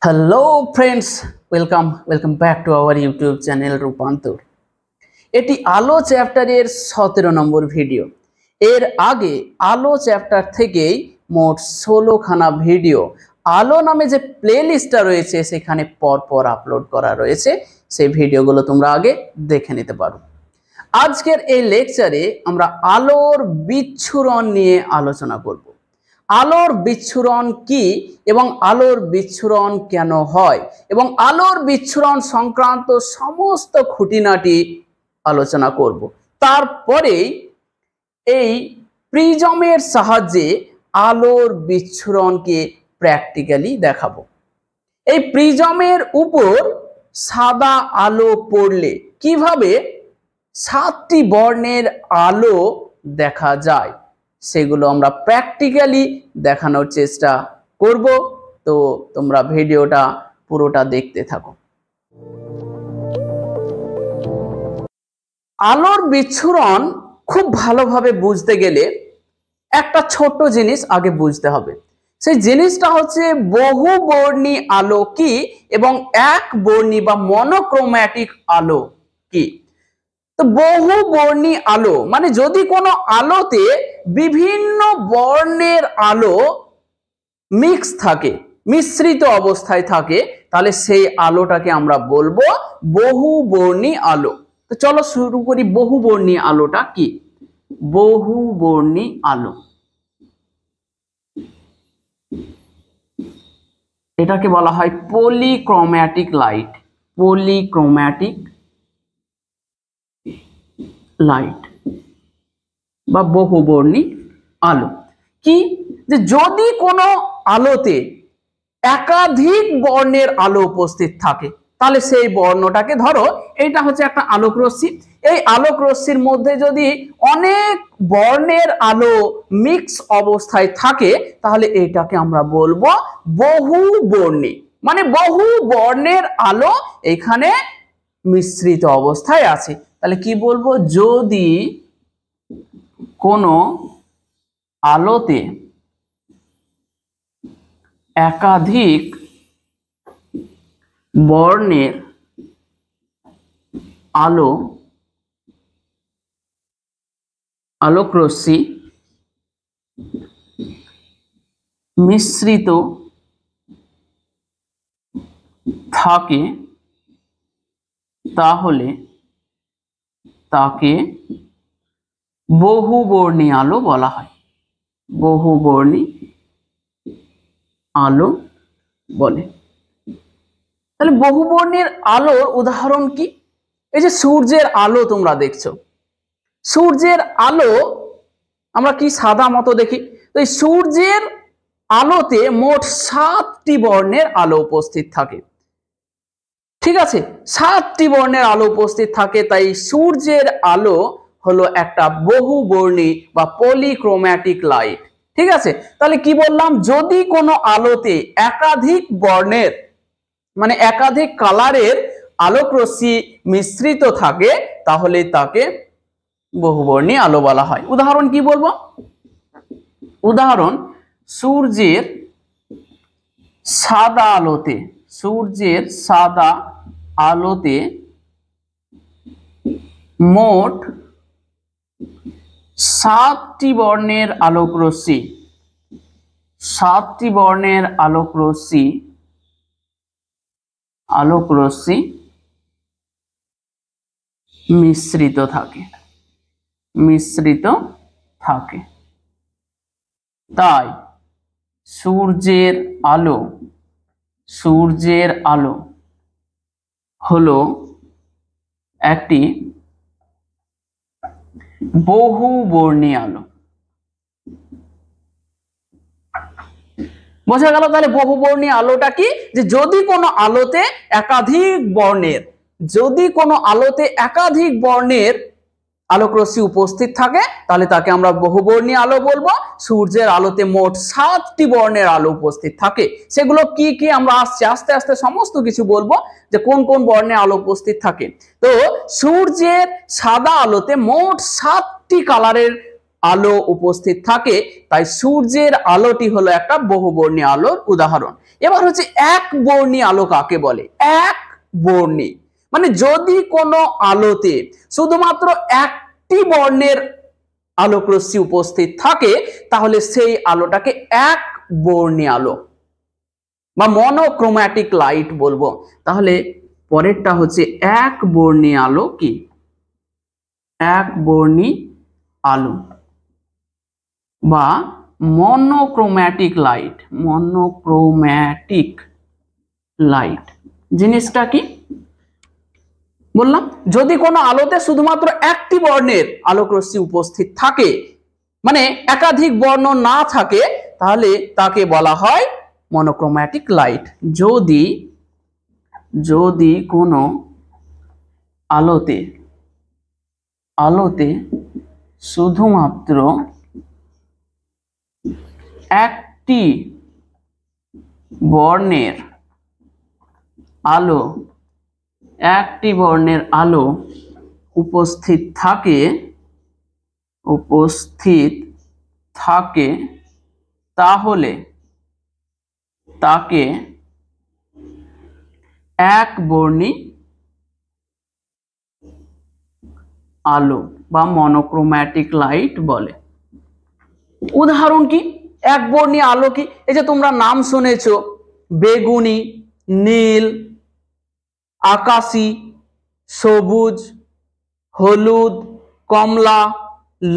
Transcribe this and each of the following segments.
Hello friends, welcome back to our YouTube channel রূপান্তর। এটি আলো চ্যাপ্টারের 17 নম্বর ভিডিও। এর আগে আলো চ্যাপ্টার থেকেই মোট 16খানা ভিডিও আলো নামে যে প্লেলিস্টটা রয়েছে সেখানে পরপর আপলোড করা রয়েছে। সেই ভিডিওগুলো তোমরা আগে দেখে নিতে পারো। আজকের এই লেকচারে আমরা আলোর বিচ্ছুরণ নিয়ে আলোচনা করব। আলোর বিচ্ছুরণ কি এবং আলোর বিচ্ছুরণ কেন হয় এবং আলোর বিচ্ছুরণ সংক্রান্ত সমস্ত খুঁটিনাটি আলোচনা করব। তারপরে এই প্রিজমের সাহায্যে আলোর বিচ্ছুরণকে প্র্যাকটিক্যালি দেখাবো। এই প্রিজমের উপর সাদা আলো পড়লে কিভাবে 7টি বর্ণের আলো দেখা যায় সেগুলো আমরা প্র্যাকটিক্যালি দেখানোর চেষ্টা করব। তো তোমরা ভিডিওটা পুরোটা দেখতে থাকো। আলোর বিচ্ছুরণ খুব ভালোভাবে বুঝতে গেলে একটা ছোট্ট জিনিস আগে বুঝতে হবে। সেই জিনিসটা হচ্ছে বহুবর্ণী আলো কি এবং একবর্ণী বা মনোক্রোম্যাটিক আলো কি। তো বহুবর্ণী আলো মানে যদি কোনো আলোতে বিভিন্ন বর্ণের আলো মিক্স থাকে, মিশ্রিত অবস্থায় থাকে, তাহলে সেই আলোটাকে আমরা বলবো বহুবর্ণী আলো। তো চলো শুরু করি। বহুবর্ণী আলোটা কি? বহুবর্ণী আলো এটাকে বলা হয় পলিক্রোম্যাটিক লাইট। পলিক্রোম্যাটিক লাইট বা বহুবর্ণী আলো কি, যে যদি কোনো আলোতে একাধিক বর্ণের আলো উপস্থিত থাকে তাহলে সেই বর্ণটাকে, ধরো এটা হচ্ছে একটা আলোক রশ্মি, এই আলোক রশ্মির মধ্যে যদি অনেক বর্ণের আলো মিক্স অবস্থায় থাকে তাহলে এটাকে আমরা বলবো বহুবর্ণী। মানে বহু বর্ণের আলো এখানে মিশ্রিত অবস্থায় আছে। তাহলে কি বলবো? যদি কোনো আলোতে একাধিক বর্ণের আলো, আলোক রশ্মি মিশ্রিত থাকে তাহলে তাকে বহুবর্ণী আলো বলা হয়। বহুবর্ণী আলো বলে। তাহলে বহুবর্ণের আলোর উদাহরণ কি? এই যে সূর্যের আলো তোমরা দেখছো, সূর্যের আলো আমরা কি সাদা মতো দেখি, তো এই সূর্যের আলোতে মোট 7টি বর্ণের আলো উপস্থিত থাকে। ঠিক আছে, 7টি বর্ণের আলো উপস্থিত থাকে, তাই সূর্যের আলো হলো একটা বহুবর্ণী বা পলিক্রোম্যাটিক লাইট। ঠিক আছে, তাহলে কি বললাম? যদি কোনো আলোতে একাধিক বর্ণের মানে একাধিক কালারের আলোক রশ্মি মিশ্রিত থাকে তাহলে তাকে বহুবর্ণী আলো বলা হয়। উদাহরণ কি বলবো? উদাহরণ, সূর্যের সাদা আলোতে, সূর্যের সাদা আলোতে মোট 7টি বর্ণের আলোক রশ্মি, 7টি বর্ণের আলোক রশ্মি মিশ্রিত থাকে, মিশ্রিত থাকে। তাই সূর্যের আলো হলো একটি বহুবর্ণী আলো। বোঝা গেল? তাহলে বহুবর্ণী আলোটা কি, যে যদি কোনো আলোতে একাধিক বর্ণের আলোক রশ্মি উপস্থিত থাকে তাহলে তাকে আমরা বহুবর্ণী আলো বলবো। সূর্যের আলোতে মোট 7টি বর্ণের আলো উপস্থিত থাকে। সেগুলো কি কি আমরা আস্তে আস্তে সমস্ত কিছু বলবো, যে কোন কোন বর্ণের আলো উপস্থিত থাকে। তো সূর্যের সাদা আলোতে মোট 7টি কালারের আলো উপস্থিত থাকে, তাই সূর্যের আলোটি হলো একটা বহুবর্ণী আলোর উদাহরণ। এবার হচ্ছে একবর্ণী আলো কাকে বলে? একবর্ণী মানে যদি কোনো আলোতে শুধুমাত্র একটি বর্ণের আলোক রশ্মি উপস্থিত থাকে তাহলে সেই আলোটাকে একবর্ণী আলো বা মনোক্রোম্যাটিক লাইট বলবো। তাহলে পরেরটা হচ্ছে একবর্ণী আলো কি? একবর্ণী আলো বা মনোক্রোম্যাটিক লাইট। মনোক্রোম্যাটিক লাইট জিনিসটা কি বললাম? যদি কোনো আলোতে শুধুমাত্র একটি বর্ণের আলোক রশ্মি উপস্থিত থাকে মানে একাধিক বর্ণ না থাকে তাহলে তাকে বলা হয় মনোক্রোম্যাটিক লাইট। যদি কোনো আলোতে শুধুমাত্র একটি বর্ণের আলো উপস্থিত থাকে তাহলে তাকে একবর্ণী আলো বা মনোক্রোম্যাটিক লাইট বলে। উদাহরণ কি একবর্ণী আলো কি? এই যে তোমরা নাম শুনেছো বেগুনি, নীল, আকাশী, সবুজ, হলুদ, কমলা,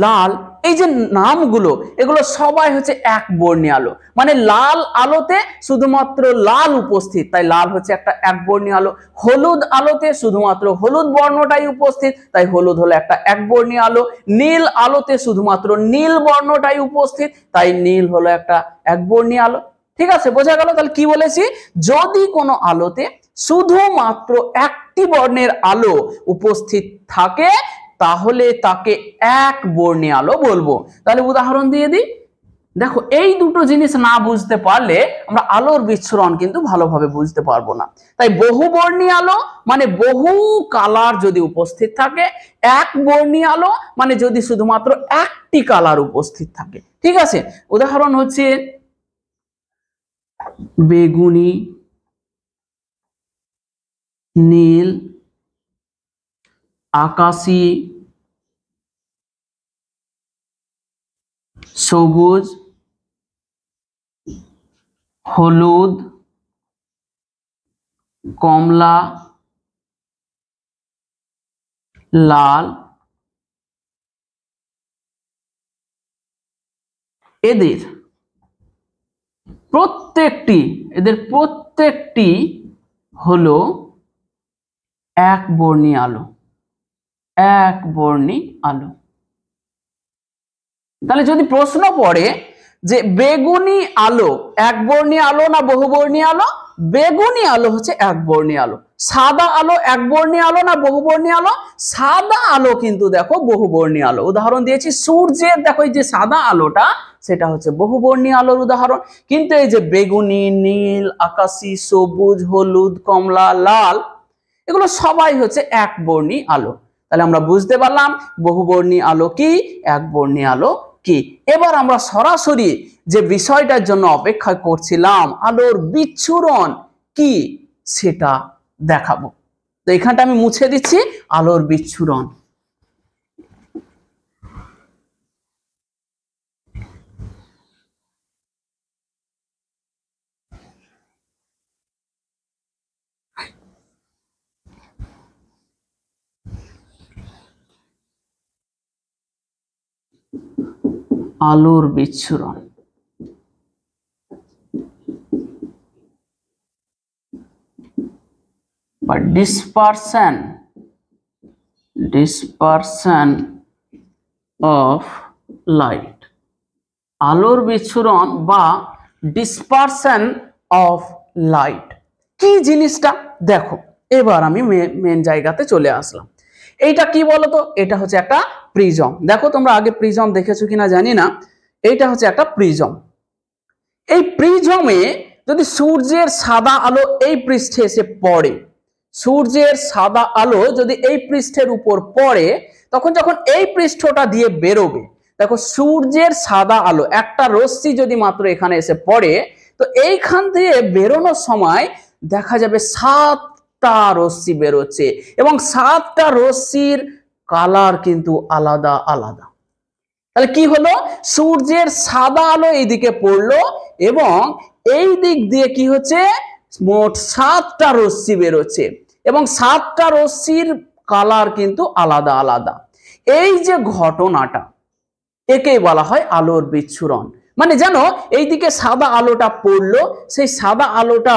লাল, এই যে নামগুলো এগুলো সবাই হচ্ছে একবর্ণী আলো। মানে লাল আলোতে শুধুমাত্র লাল উপস্থিত তাই লাল হচ্ছে একটা একবর্ণী আলো। হলুদ আলোতে শুধুমাত্র হলুদ বর্ণটাই উপস্থিত তাই হলুদ হলো একটা একবর্ণী আলো। নীল আলোতে শুধুমাত্র নীল বর্ণটাই উপস্থিত তাই নীল হলো একটা একবর্ণী আলো। ঠিক আছে, বোঝা গেল? তাহলে কি বলেছি? যদি কোনো আলোতে শুধুমাত্র একটি বর্ণের আলো উপস্থিত থাকে তাহলে তাকে একবর্ণী আলো বলবো। তাহলে উদাহরণ দিয়ে দিই। দেখো এই দুটো জিনিস না বুঝতে পারলে আমরা আলোর বিচ্ছুরণ কিন্তু ভালোভাবে বুঝতে পারবো না। তাই বহুবর্ণী আলো মানে বহু কালার যদি উপস্থিত থাকে, একবর্ণী আলো মানে যদি শুধুমাত্র একটি কালার উপস্থিত থাকে। ঠিক আছে, উদাহরণ হচ্ছে বেগুনি, নীল, আকাশী, সবুজ, হলুদ, কমলা, লাল, এদের প্রত্যেকটি হলো একবর্ণী আলো। একবর্ণী আলো। তাহলে যদি প্রশ্ন পড়ে যে বেগুনি আলো একবর্ণী আলো না বহুবর্ণী আলো? বেগুনি আলো হচ্ছে একবর্ণী আলো। সাদা আলো একবর্ণী আলো না বহুবর্ণী আলো? সাদা আলো কিন্তু দেখো বহুবর্ণী আলো। উদাহরণ দিয়েছি সূর্যের, দেখো এই যে সাদা আলোটা সেটা হচ্ছে বহুবর্ণী আলোর উদাহরণ। কিন্তু এই যে বেগুনি, নীল, আকাশী, সবুজ, হলুদ, কমলা, লাল এগুলো সবাই হচ্ছে একবর্ণী আলো। তাহলে আমরা বুঝতে পারলাম বহুবর্ণী আলো কি, একবর্ণী আলো কি। এবার আমরা সরাসরি যে বিষয়টার জন্য অপেক্ষা করছিলাম আলোর বিচ্ছুরণ কি সেটা দেখাবো। তো এখানটা আমি মুছে দিচ্ছি আলোর বিচ্ছুরণ। আলোর বিচ্ছুরণ বা dispersion of light। আলোর বিচ্ছুরণ বা dispersion of light কি জিনিসটা দেখো। এবার আমি মেন জায়গাতে চলে আসলাম। এইটা কি বলতো? এটা হচ্ছে একটা প্রিজম। দেখো তোমরা আগে প্রিজম দেখেছো কিনা জানি না। এইটা হচ্ছে একটা প্রিজম। এই প্রিজমে যদি সূর্যের সাদা আলো এই পৃষ্ঠে এসে পড়ে, সূর্যের সাদা আলো যদি এই পৃষ্ঠের উপর পড়ে তখন যখন এই পৃষ্ঠটা দিয়ে বেরোবে দেখো সূর্যের সাদা আলো একটা রশ্মি যদি মাত্র এখানে এসে পড়ে, তো এইখান থেকে বেরোনোর সময় দেখা যাবে 7টা রশ্মি বেরোচ্ছে এবং 7টা রশ্মির কালার কিন্তু আলাদা আলাদা। তাহলে কি হলো, সূর্যের সাদা আলো এইদিকে পড়লো এবং এই দিক দিয়ে কি হচ্ছে, মোট 7টা রশ্মি বেরোচ্ছে এবং 7টা রশ্মির কালার কিন্তু আলাদা আলাদা। এই যে ঘটনাটা, একেই বলা হয় আলোর বিচ্ছুরণ। মানে জানো, এইদিকে সাদা আলোটা পড়লো, সেই সাদা আলোটা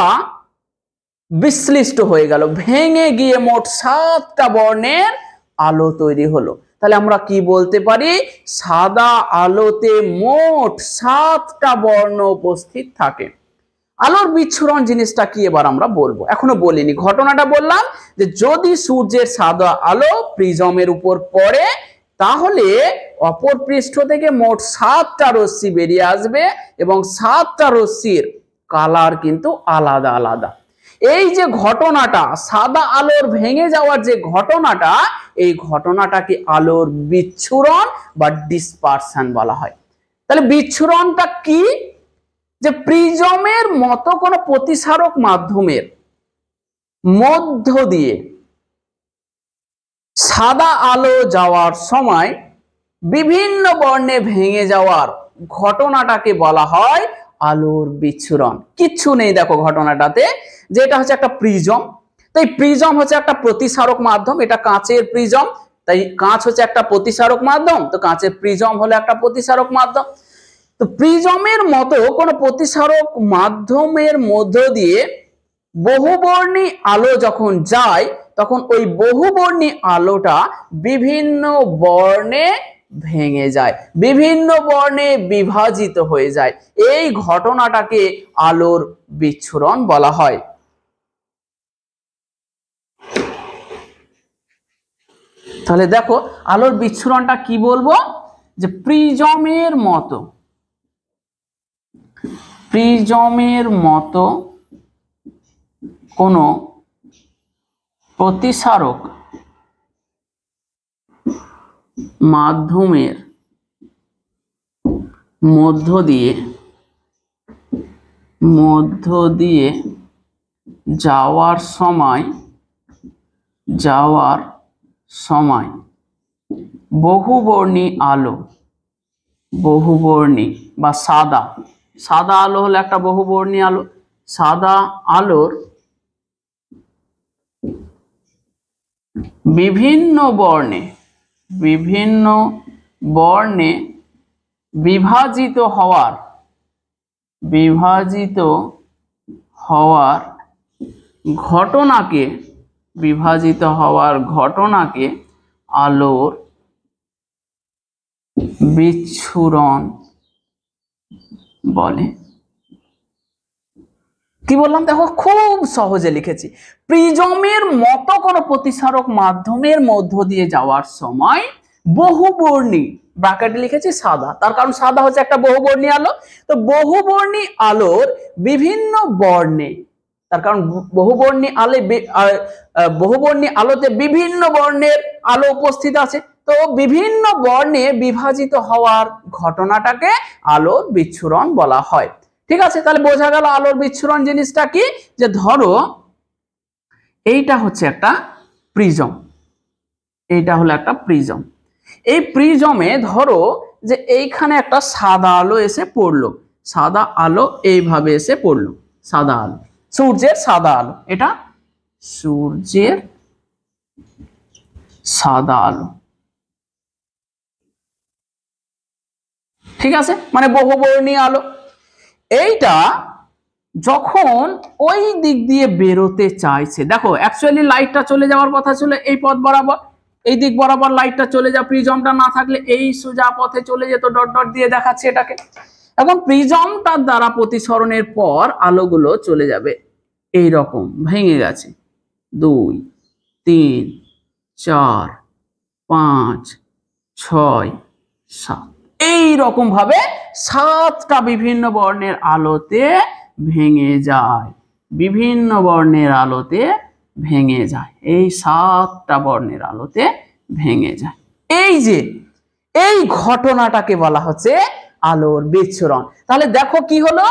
বিশ্লিষ্ট হয়ে গেল, ভেঙে গিয়ে মোট 7টা বর্ণের আলো তৈরি হলো। তাহলে আমরা কি বলতে পারি, সাদা আলোতে মোট 7টা বর্ণ উপস্থিত থাকে। আলোর বিচ্ছুরণ জিনিসটা কি এবার আমরা বলবো, এখনো বলিনি। ঘটনাটা বললাম যে যদি সূর্যের সাদা আলো প্রিজমের উপর পড়ে, তাহলে অপর পৃষ্ঠ থেকে মোট 7টা রশ্মি বেরিয়ে আসবে এবং 7টা রশ্মির কালার কিন্তু আলাদা আলাদা। এই যে ঘটনাটা, সাদা আলোর ভেঙে যাওয়ার যে ঘটনাটা, এই ঘটনাটাকে আলোর বিচ্ছুরণ বা ডিসপারশন বলা হয়। তাহলে বিচ্ছুরণটা কি, যে প্রিজমের মতো কোনো প্রতিসারক মাধ্যমের মধ্য দিয়ে সাদা আলো যাওয়ার সময় বিভিন্ন বর্ণে ভেঙে যাওয়ার ঘটনাটাকে বলা হয় আলোর বিচ্ছুরণ। কিচ্ছু নেই দেখো ঘটনাটাতে, যে এটা হচ্ছে একটা প্রিজম। তাই প্রিজম হচ্ছে একটা প্রতিসারক মাধ্যম, এটা কাঁচের প্রিজম, তাই কাঁচ হচ্ছে একটা প্রতিসারক মাধ্যম, তো কাঁচের প্রিজম হলো একটা প্রতিসারক মাধ্যম। তো প্রিজমের মতো কোনো প্রতিসারক মাধ্যমের মধ্য দিয়ে বহুবর্ণী আলো যখন যায়, তখন ওই বহুবর্ণী আলোটা বিভিন্ন বর্ণে ভেঙে যায়, বিভিন্ন বর্ণে বিভাজিত হয়ে যায়। এই ঘটনাটাকে আলোর বিচ্ছুরণ বলা হয়। তাহলে দেখো আলোর বিচ্ছুরণটা কি বলবো, যে প্রিজমের মতো কোনো প্রতিসারক মাধ্যমের মধ্য দিয়ে যাওয়ার সময় বহুবর্ণী বা সাদা আলো হলো একটা বহুবর্ণী আলো। সাদা আলোর বিভিন্ন বর্ণে বিভাজিত হওয়ার ঘটনাকে আলোর বিচ্ছুরণ বলে। কি বললাম দেখো, খুব সহজে লিখেছি। প্রিজমের মতো কোনো প্রতিসারক মাধ্যমের মধ্য দিয়ে যাওয়ার সময় বহুবর্ণী, ব্র্যাকেটে লিখেছি সাদা, তার কারণ সাদা হচ্ছে একটা বহুবর্ণী আলো। তো বহুবর্ণী আলোর বিভিন্ন বর্ণে, তার কারণ বহুবর্ণী আলোতে বিভিন্ন বর্ণের আলো উপস্থিত আছে, তো বিভিন্ন বর্ণে বিভাজিত হওয়ার ঘটনাটাকে আলোর বিচ্ছুরণ বলা হয়। ঠিক আছে, তাহলে বোঝা গেল আলোর বিচ্ছুরণ জিনিসটা কি। যে ধরো এইটা হচ্ছে একটা প্রিজম, এইটা হলো একটা প্রিজম। এই প্রিজমে ধরো যে এইখানে একটা সাদা আলো এসে পড়লো, সাদা আলো এইভাবে এসে পড়লো, সাদা আলো, সূর্যের সাদা আলো, এটা সূর্যের সাদা আলো। ঠিক আছে, মানে বহুবর্ণী আলো। এইটা যখন ওই দিক দিয়ে বেরোতে চাইছে, দেখো অ্যাকচুয়ালি লাইটটা চলে যাওয়ার কথা ছিল এই পথ বরাবর, এই দিক বরাবর লাইটটা চলে যা, প্রিজমটা না থাকলে এই সোজা পথে চলে যেত, ডট ডট দিয়ে দেখাচ্ছে এটাকে। এখন প্রিজমটার দ্বারা প্রতিসরণের পর আলোগুলো চলে যাবে এই রকম, ভেঙে গেছে 2, 3, 4, 5, 6, 7, এই রকম ভাবে 7টা বিভিন্ন বর্ণের আলোতে ভেঙে যায়, বিভিন্ন বর্ণের আলোতে ভেঙে যায়, এই 7টা বর্ণের আলোতে ভেঙে যায়। এই ঘটনাটাকে বলা হচ্ছে আলোর বিচ্ছুরণ। তাহলে দেখো কি হলো,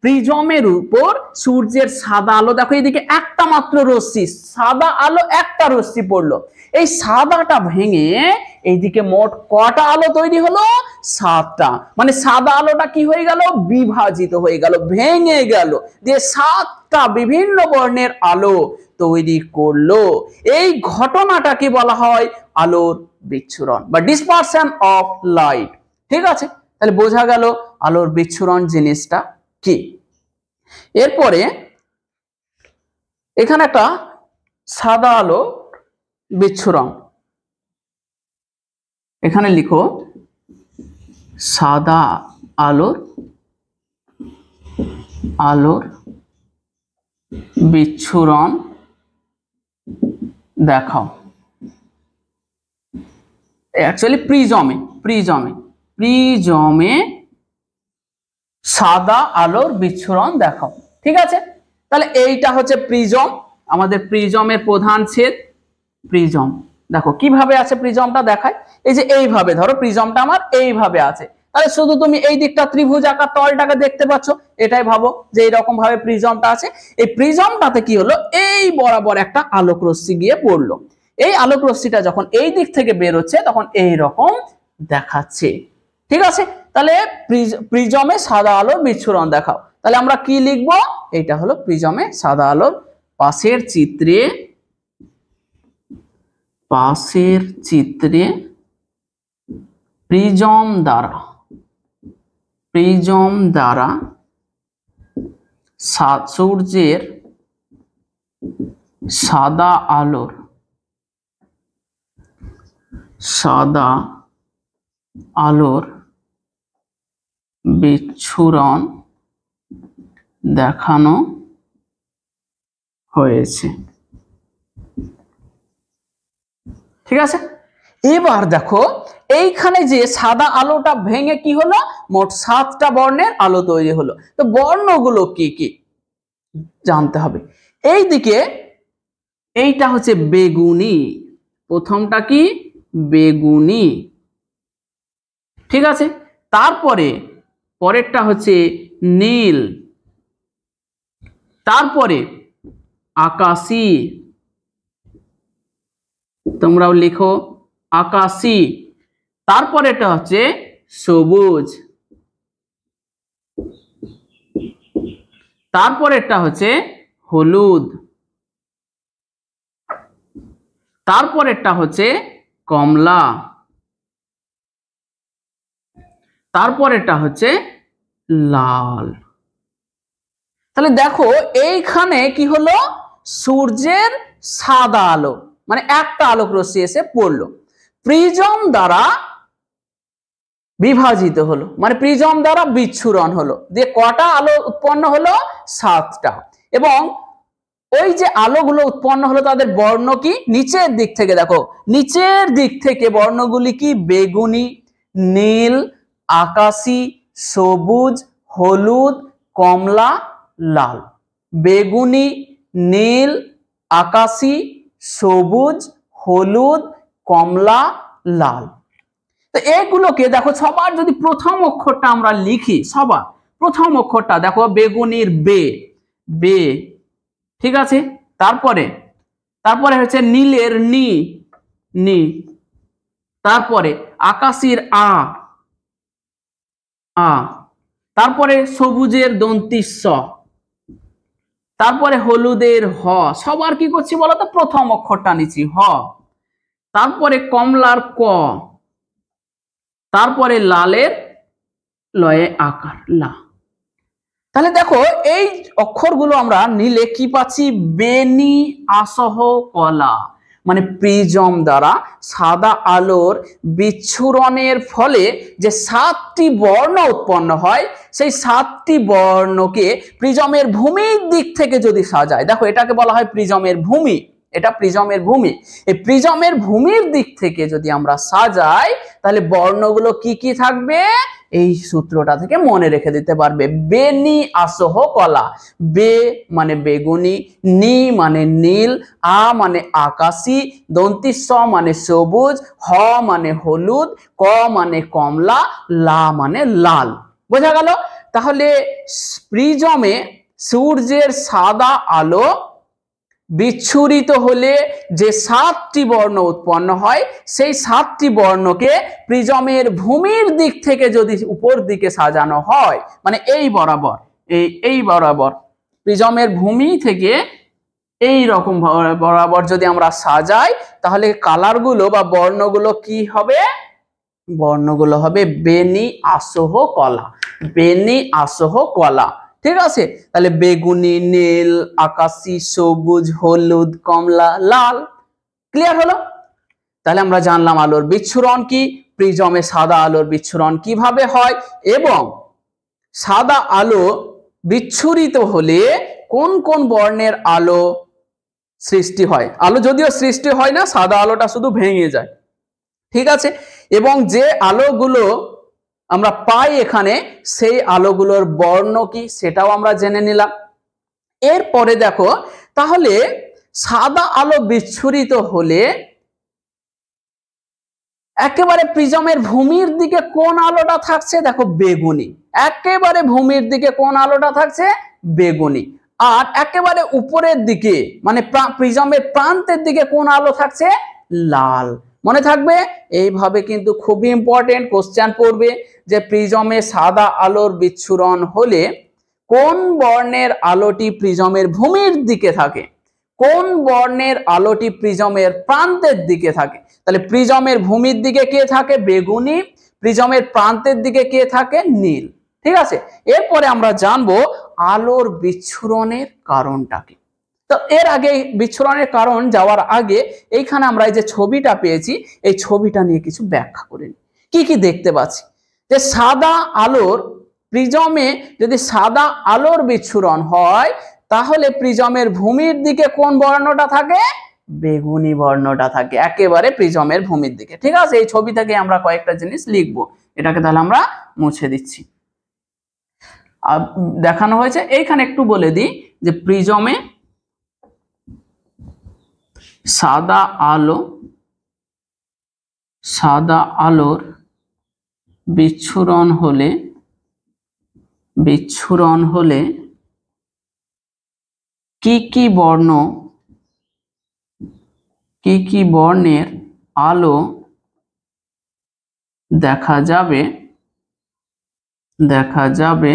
প্রিজমের উপর সূর্যের সাদা আলো, দেখো এইদিকে একটা মাত্র রশ্মি, সাদা আলো একটা রশ্মি পড়লো, এই সাদাটা ভেঙে এইদিকে মোট কটা আলো তৈরি হলো? 7টা। মানে সাদা আলোটা কি হয়ে গেল? বিভাজিত হয়ে গেল, ভেঙে গেল, দিয়ে 7টা বিভিন্ন বর্ণের আলো তৈরি করলো। এই ঘটনাটাকে বলা হয় আলোর বিচ্ছুরণ বা ডিসপারশন অফ লাইট। ঠিক আছে, তাহলে বোঝা গেল আলোর বিচ্ছুরণ জিনিসটা কি। এরপরে এখানে একটা সাদা আলো বিচ্ছুরণ, এখানে লিখো সাদা আলোর বিচ্ছুরণ দেখাও। অ্যাকচুয়ালি প্রিজমে সাদা আলোর বিচ্ছুরণ দেখাও। ঠিক আছে, তাহলে এইটা হচ্ছে প্রিজম, আমাদের প্রিজমের প্রধান ছেদ প্রিজম। দেখো কিভাবে আছে প্রিজমটা দেখায়, এই যে এইভাবে ধরো প্রিজমটা আমার এইভাবে আছে, তাহলে শুধু তুমি এই দিকটা ত্রিভুজ আকার তলটাকে দেখতে পাচ্ছ, এটাই ভাবো যে এইরকম ভাবে প্রিজমটা আছে। এই প্রিজমটাতে কি হলো, এই বরাবর একটা আলোক রশ্মি গিয়ে পড়লো, এই আলোক রশ্মিটা যখন এই দিক থেকে বের হচ্ছে তখন এই রকম দেখাচ্ছে। ঠিক আছে, তাহলে প্রিজমে সাদা আলোর বিচ্ছুরণ দেখাও। তাহলে আমরা কি লিখবো, এইটা হলো প্রিজমে সাদা আলোর পাশের চিত্রে প্রিজম দ্বারা সূর্যের সাদা আলোর বিচ্ছুরণ দেখানো হয়েছে। ঠিক আছে, এবার দেখো এইখানে যে সাদা আলোটা ভেঙে কি হলো, মোট 7টা বর্ণের আলো তৈরি হলো। তো বর্ণগুলো কি কি জানতে হবে। এইদিকে এইটা হচ্ছে বেগুনি, প্রথমটা কি বেগুনি। ঠিক আছে, তারপরে পরেরটা হচ্ছে নীল, তারপরে আকাশী, তোমরাও লিখো আকাশী, তারপরে এটা হচ্ছে সবুজ, তারপরে এটা হচ্ছে হলুদ, তারপরে এটা হচ্ছে কমলা, তারপরে এটা হচ্ছে লাল। তাহলে দেখো এইখানে কি হলো, সূর্যের সাদা আলো মানে একটা আলোক রশ্মি এসে পড়লো, প্রিজম দ্বারা বিভাজিত হলো, মানে প্রিজম দ্বারা বিচ্ছুরণ হলো, দিয়ে কটা আলো উৎপন্ন হলো? 7টা। এবং ওই যে আলোগুলো উৎপন্ন হলো তাদের বর্ণ কি, নিচের দিক থেকে দেখো, নিচের দিক থেকে বর্ণগুলি কি, বেগুনি, নীল, আকাশী, সবুজ, হলুদ, কমলা, লাল। বেগুনি, নীল, আকাশী, সবুজ, হলুদ, কমলা, লাল। তো এগুলোকে দেখো সবার যদি প্রথম অক্ষরটা আমরা লিখি, সবার প্রথম অক্ষরটা দেখো বেগুনির বে, ঠিক আছে, তারপরে হচ্ছে নীলের নি, তারপরে আকাশীর আ, তারপরে সবুজের দন্তি স, তারপরে হলুদের হ। সবার কি করছি বলতো, প্রথম অক্ষরটা নিচ্ছি হ, তারপরে কমলার ক, তারপরে লালের লয়ে আকার লা। তাহলে দেখো এই অক্ষরগুলো আমরা নিলে কি পাচ্ছি, বেনি আসহ কলা, মানে প্রিজম দ্বারা সাদা আলোর বিচ্ছুরণের ফলে যে 7টি বর্ণ উৎপন্ন হয়, সেই 7টি বর্ণকে প্রিজমের ভূমির দিক থেকে যদি সাজায়, দেখো এটাকে বলা হয় প্রিজমের ভূমি, এটা প্রিজমের ভূমি। এই প্রিজমের ভূমির দিক থেকে যদি আমরা সাজাই তাহলে বর্ণগুলো কি কি থাকবে, এই সূত্রটা থেকে মনে রেখে দিতে পারবে। বেনি আসহ কলা। বে মানে বেগুনি, নি মানে নীল, আ মানে আকাশী, দন্তি স মানে সবুজ, হ মানে হলুদ, ক মানে কমলা, লা মানে লাল। বোঝা গেল? তাহলে প্রিজমে সূর্যের সাদা আলো বিচ্ছুরিত হলে যে 7টি বর্ণ উৎপন্ন হয়, সেই 7টি বর্ণকে প্রিজমের ভূমির দিক থেকে যদি উপর দিকে সাজানো হয়, মানে এই বরাবর, এই বরাবর প্রিজমের ভূমি থেকে এই রকম বরাবর যদি আমরা সাজাই, তাহলে কালারগুলো বা বর্ণগুলো কি হবে? বর্ণগুলো হবে বেনি আসহ কলা। বেনি আসহ কলা। ঠিক আছে? তাহলে বেগুনি, নীল, আকাশী, সবুজ, হলুদ, কমলা, লাল। ক্লিয়ার হলো? তাহলে আমরা জানলাম আলোর বিচ্ছুরণ কি, প্রিজমে সাদা আলোর বিচ্ছুরণ কিভাবে হয়, এবং সাদা আলো বিচ্ছুরিত হলে কোন কোন বর্ণের আলো সৃষ্টি হয়। আলো যদিও সৃষ্টি হয় না, সাদা আলোটা শুধু ভেঙে যায়। ঠিক আছে? এবং যে আলোগুলো আমরা পাই এখানে, সেই আলোগুলোর বর্ণ কি সেটাও আমরা জেনে নিলাম। এরপরে দেখো, তাহলে সাদা আলো বিচ্ছুরিত হলে একেবারে প্রিজমের ভূমির দিকে কোন আলোটা থাকছে? দেখো বেগুনি। একেবারে ভূমির দিকে কোন আলোটা থাকছে? বেগুনি। আর একেবারে উপরের দিকে মানে প্রিজমের প্রান্তের দিকে কোন আলো থাকছে? লাল। মনে থাকবে? এইভাবে কিন্তু খুবই ইম্পর্টেন্ট কোশ্চেন পড়বে যে প্রিজমে সাদা আলোর বিচ্ছুরণ হলে কোন বর্ণের আলোটি প্রিজমের ভূমির দিকে থাকে, কোন বর্ণের আলোটি প্রিজমের প্রান্তের দিকে থাকে। তাহলে প্রিজমের ভূমির দিকে কে থাকে? বেগুনি। প্রিজমের প্রান্তের দিকে কে থাকে? নীল। ঠিক আছে? এরপরে আমরা জানবো আলোর বিচ্ছুরণের কারণটা কি। তো এর আগে বিচ্ছুরণের কারণ যাওয়ার আগে এইখানে আমরা এই যে ছবিটা পেয়েছি, এই ছবিটা নিয়ে কিছু ব্যাখ্যা করে নিই। কি কি দেখতে পাচ্ছি? যে সাদা আলোর প্রিজমে যদি সাদা আলোর বিচ্ছুরণ হয়, তাহলে প্রিজমের ভূমির দিকে কোন বর্ণটা থাকে? বেগুনি বর্ণটা থাকে, একেবারে প্রিজমের ভূমির দিকে। ঠিক আছে? এই ছবি থেকে আমরা কয়েকটা জিনিস লিখবো, এটাকে তাহলে আমরা মুছে দিচ্ছি। দেখানো হয়েছে এইখানে, একটু বলে দিই যে প্রিজমে সাদা আলোর বিচ্ছুরণ হলে কি কি বর্ণের আলো দেখা যাবে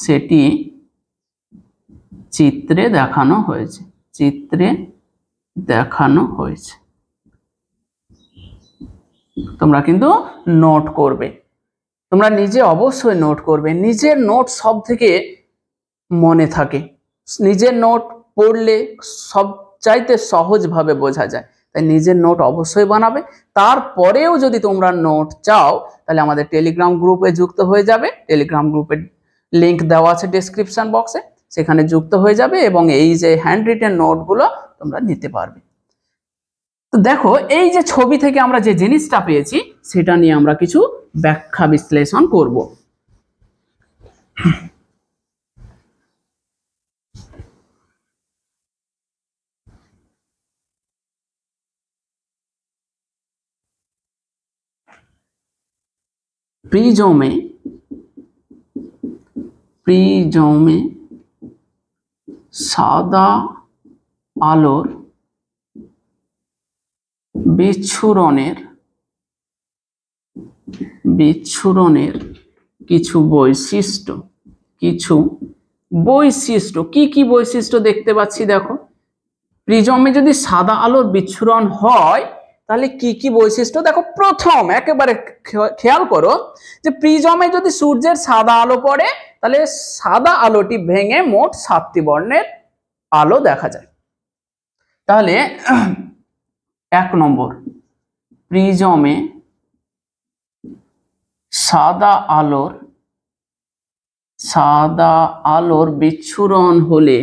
সেটি চিত্রে দেখানো হয়েছে। তোমরা কিন্তু নোট করবে, তোমরা নিজে অবশ্যই নোট করবে। নিজের নোট সব থেকে মনে থাকে, নিজের নোট পড়লে সব চাইতে সহজভাবে বোঝা যায়। তাই নিজের নোট অবশ্যই বানাবে। তারপরেও যদি তোমরা নোট চাও, তাহলে আমাদের টেলিগ্রাম গ্রুপে যুক্ত হয়ে যাবে। টেলিগ্রাম গ্রুপের লিংক দেওয়া আছে ডেসক্রিপশন বক্সে, সেখানে যুক্ত হয়ে যাবে এবং এই যে হ্যান্ড রিটেন নোটগুলো তোমরা নিতে পারবে। তো দেখো, এই যে ছবি থেকে আমরা যে জিনিসটা পেয়েছি, সেটা নিয়ে আমরা কিছু ব্যাখ্যা বিশ্লেষণ করব। প্রিজমে সাদা আলোর বিচ্ছুরণের কিছু বৈশিষ্ট্য কি কি বৈশিষ্ট্য দেখতে পাচ্ছি? দেখো, প্রিজমে যদি সাদা আলোর বিচ্ছুরণ হয়, তাহলে কি কি বৈশিষ্ট্য? দেখো, প্রথম একেবারে খেয়াল করো যে প্রিজমে যদি সূর্যের সাদা আলো পড়ে, তাহলে সাদা আলোটি ভেঙে মোট 7টি বর্ণের আলো দেখা যায়। তাহলে 1 নম্বর, প্রিজমে সাদা আলোর বিচ্ছুরণ হলে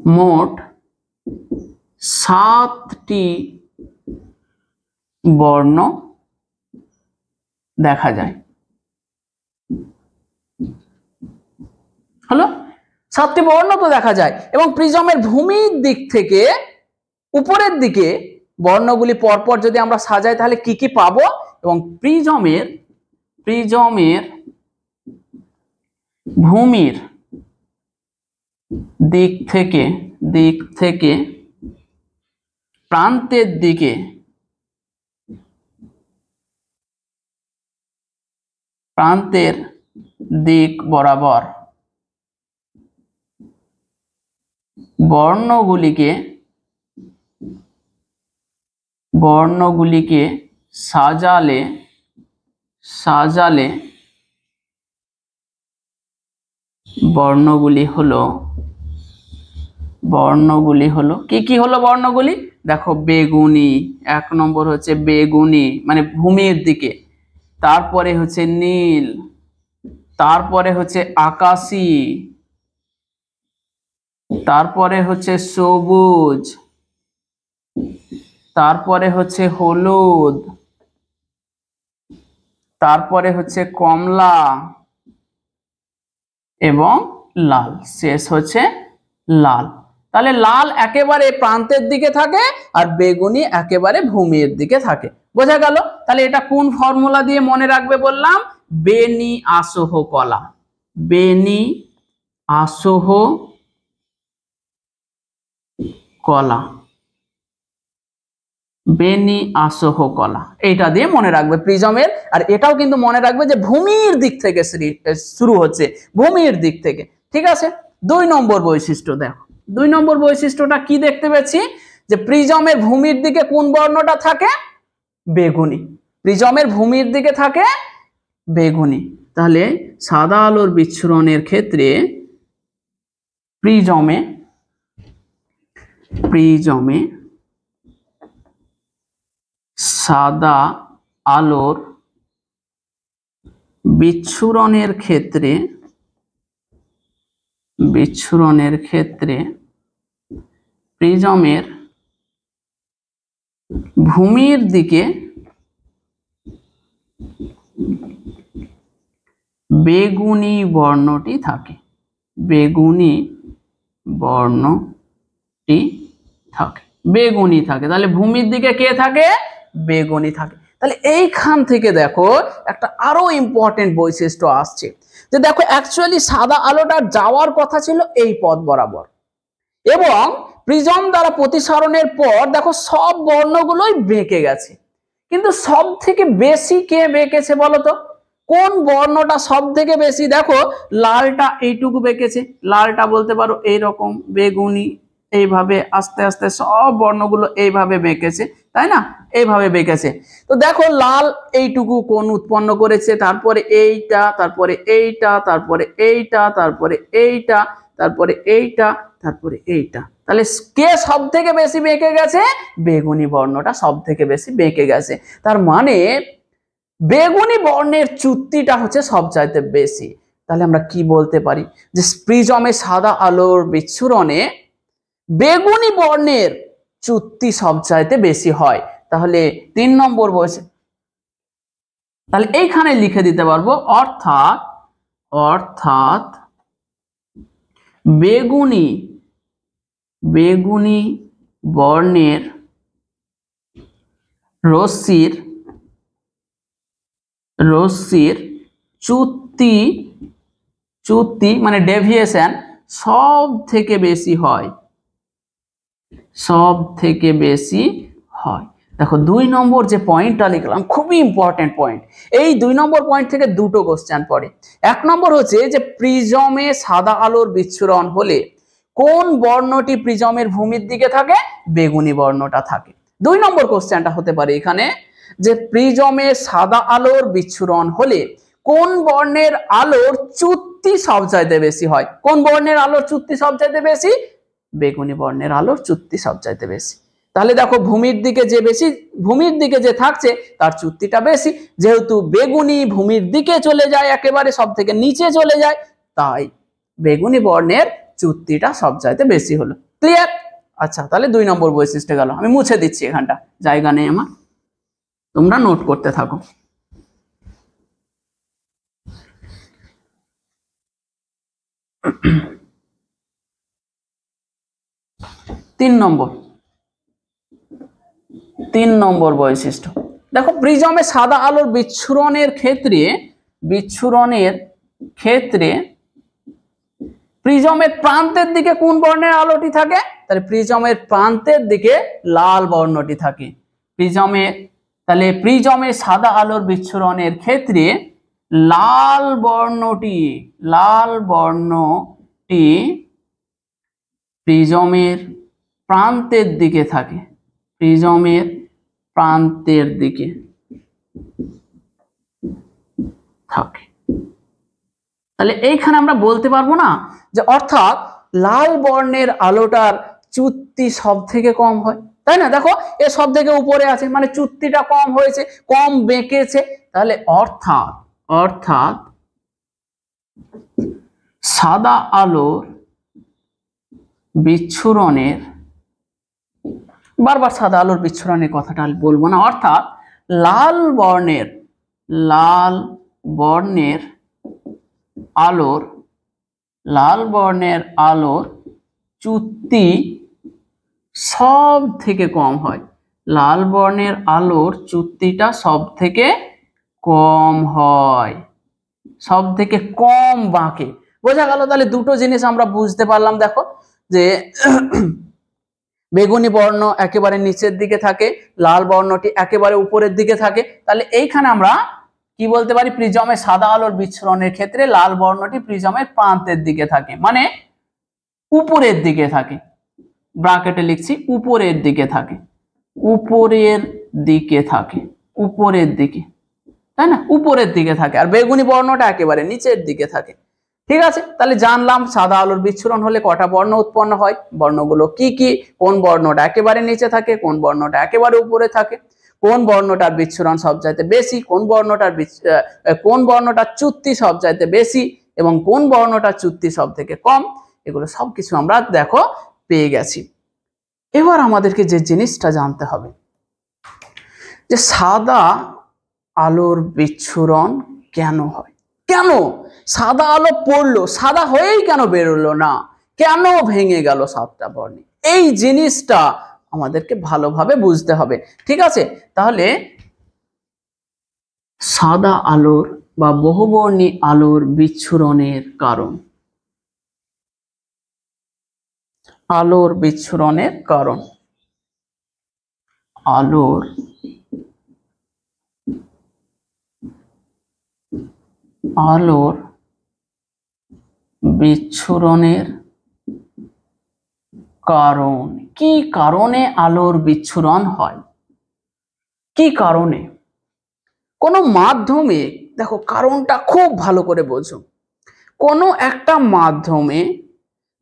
মোট 7টি বর্ণ দেখা যায়। হলো 7টি বর্ণ তো দেখা যায়, এবং প্রিজমের ভূমির দিক থেকে উপরের দিকে বর্ণগুলি পরপর যদি আমরা সাজাই তাহলে কি কি পাবো, এবং প্রিজমের ভূমির দিক থেকে প্রান্তের দিক বরাবর বর্ণগুলিকে সাজালে বর্ণগুলি হলো কি কি হলো বর্ণগুলি, দেখো বেগুনি, 1 নম্বর হচ্ছে বেগুনি মানে ভূমির দিকে, তারপরে হচ্ছে নীল, তারপরে হচ্ছে আকাশী, তারপরে হচ্ছে সবুজ, তারপরে হচ্ছে হলুদ, তারপরে হচ্ছে কমলা এবং লাল, শেষ হচ্ছে লাল। তাহলে লাল একেবারে প্রান্তের দিকে থাকে আর বেগুনি একেবারে ভূমির দিকে থাকে, বোঝা গেল। তাহলে এটা কোন ফর্মুলা দিয়ে মনে রাখবে বললাম, বেনি আসোহ কলা, বেনি আসোহ কলা, বেনি আসোহ কলা, এইটা দিয়ে মনে রাখবে প্রিজমের। আর এটাও কিন্তু মনে রাখবে যে ভূমির দিক থেকে শুরু হচ্ছে, ভূমির দিক থেকে, ঠিক আছে। 2 নম্বর বৈশিষ্ট্য দেখো, 2 নম্বর বৈশিষ্ট্যটা কি দেখতে পাচ্ছি, যে প্রিজমের ভূমির দিকে কোন বর্ণটা থাকে, বেগুনি, প্রিজমের ভূমির দিকে থাকে বেগুনি। তাহলে সাদা আলোর বিচ্ছুরণের ক্ষেত্রে প্রিজমে সাদা আলোর বিচ্ছুরণের ক্ষেত্রে প্রিজমের ভূমির দিকে বেগুনি বর্ণটি থাকে, বেগুনি থাকে। তাহলে ভূমির দিকে কে থাকে, বেগুনি থাকে। তাহলে এইখান থেকে দেখো একটা আরো ইম্পর্টেন্ট বৈশিষ্ট্য আসছে, যে দেখো অ্যাকচুয়ালি সাদা আলোটা যাওয়ার কথা ছিল এই পথ বরাবর, এবং প্রিজম দ্বারা প্রতিসরণের পর দেখো সব বর্ণগুলোই বেঁকে গেছে, কিন্তু সব থেকে বেশি কে বেঁকেছে বলতো, কোন বর্ণটা সব থেকে বেশি, দেখো লালটা এইটুকু বেঁকেছে, লালটা বলতে পারো এইরকম, বেগুনি এইভাবে আস্তে আস্তে সব বর্ণগুলো এইভাবে বেঁকেছে, তাই না, এইভাবে বেঁকেছে। তো দেখো লাল এইটুকু কোণ উৎপন্ন করেছে, তারপরে এইটা, তারপরে এইটা, তারপরে এইটা, তারপরে এইটা, তারপরে এইটা, তারপরে এইটা। তাহলে কে সব থেকে বেশি বেঁকে গেছে, বেগুনি বর্ণটা সব থেকে বেশি বেঁকে গেছে। তার মানে বেগুনি বর্ণের চ্যুতিটা হচ্ছে সবচাইতে বেশি। তাহলে আমরা কি বলতে পারি, যে প্রিজমে সাদা আলোর বিচ্ছুরণে বেগুনি বর্ণের চ্যুতি সবচাইতে বেশি হয়। তাহলে 3 নম্বর বলছে, তাহলে এইখানে লিখে দিতে পারবো, অর্থাৎ বেগুনি বর্ণের রশ্মির চ্যুতি মানে ডেভিয়েশন সব থেকে বেশি হয়, দেখো 2 নম্বর যে পয়েন্টটা লিখলাম খুবই ইম্পর্টেন্ট পয়েন্ট। এই 2 নম্বর পয়েন্ট থেকে দুটো কোশ্চেন পড়ে। 1 নম্বর হচ্ছে যে প্রিজমে সাদা আলোর বিচ্ছুরণ হলে কোন বর্ণটি প্রিজমের ভূমির দিকে থাকে, বেগুনি বর্ণটা থাকে। 2 নম্বর কোশ্চেনটা হতে পারে এখানে, যে প্রিজমে সাদা আলোর বিচ্ছুরণ হলে কোন বর্ণের আলোর চ্যুতি সবচাইতে বেশি হয়, কোন বর্ণের আলোর চ্যুতি সবচাইতে বেশি, বেগুনি বর্ণের আলোর চ্যুতি সবচাইতে বেশি। তাহলে দেখো ভূমির দিকে যে থাকছে তার চ্যুতিটা বেশি, যেহেতু বেগুনি ভূমির দিকে চলে যায়, একেবারে সব থেকে নিচে চলে যায়, তাই বেগুনি বর্ণের চ্যুতিটা সবচাইতে বেশি হলো। ক্লিয়ার? আচ্ছা, তাহলে 2 নম্বর বৈশিষ্ট্য গেল। আমি মুছে দিচ্ছি, এখানটা জায়গা নেই আমার, তোমরা নোট করতে থাকো। তিন নম্বর বৈশিষ্ট্য দেখো, প্রিজমে সাদা আলোর বিচ্ছুরণের ক্ষেত্রে প্রিজমের প্রান্তের দিকে কোন বর্ণের আলোটি থাকে? তাহলে প্রিজমের প্রান্তের দিকে লাল বর্ণটি থাকে। প্রিজমে সাদা আলোর বিচ্ছুরণের ক্ষেত্রে লাল বর্ণটি প্রিজমের প্রান্তের দিকে থাকে। তাহলে এইখানে আমরা বলতে পারবো না যে অর্থাৎ লাল বর্ণের আলোটার চ্যুতি সব থেকে কম হয়, তাই না? দেখো এ সব থেকে উপরে আছে, মানে চ্যুতিটা কম হয়েছে, কম বেঁকেছে। তাহলে অর্থাৎ সাদা আলোর বিচ্ছুরণের, বারবার সাদা আলোর বিচ্ছুরণের কথাটা বলবো না, অর্থাৎ লাল বর্ণের আলোর চ্যুতি সব থেকে কম হয়। লাল বর্ণের আলোর চ্যুতিটা সব থেকে কম হয়, সব থেকে কম বাঁকে। বোঝা গেল? তাহলে দুটো জিনিস আমরা বুঝতে পারলাম। দেখো যে বেগুনি বর্ণ একেবারে নিচের দিকে থাকে, লাল বর্ণটি একেবারে উপরের দিকে থাকে। তাহলে এইখানে আমরা কি বলতে পারি? প্রিজমে সাদা আলোর বিচ্ছুরণের ক্ষেত্রে লাল বর্ণটি প্রিজমের প্রান্তের দিকে থাকে, মানে উপরের দিকে থাকে। ব্র্যাকেটে লিখছি উপরের দিকে থাকে, তাই না? উপরের দিকে থাকে। আর বেগুনি বর্ণটা একেবারে নিচের দিকে থাকে। ঠিক আছে, তাহলে জানলাম সাদা আলোর বিচ্ছুরণ হলে কটা বর্ণ উৎপন্ন হয়, বর্ণগুলো কি কি, কোন বর্ণটা একেবারে নিচে থাকে, কোন বর্ণটা একেবারে উপরে থাকে, কোন বর্ণটার বিচ্ছুরণ সবচাইতে বেশি, কোন বর্ণটার চ্যুতি সবচাইতে বেশি, এবং কোন বর্ণটার চ্যুতি সব থেকে কম। এগুলো সবকিছু আমরা দেখো পেয়ে গেছি। এবার আমাদেরকে যে জিনিসটা জানতে হবে যে সাদা আলোর বিচ্ছুরণ কেন হয়, কেন সাদা আলো পড়লো, সাদা হয়েই কেন বেরোলো না, কেন ভেঙে গেল সাতটা বর্ণে, এই জিনিসটা আমাদেরকে ভালোভাবে বুঝতে হবে। ঠিক আছে, তাহলে সাদা আলোর বা বহুবর্ণী আলোর বিচ্ছুরণের কারণ, আলোর বিচ্ছুরণের কারণ, কি কারণে আলোর বিচ্ছুরণ হয়, কি কারণে? কোনো মাধ্যমে, দেখো কারণটা খুব ভালো করে বোঝো, কোনো একটা মাধ্যমে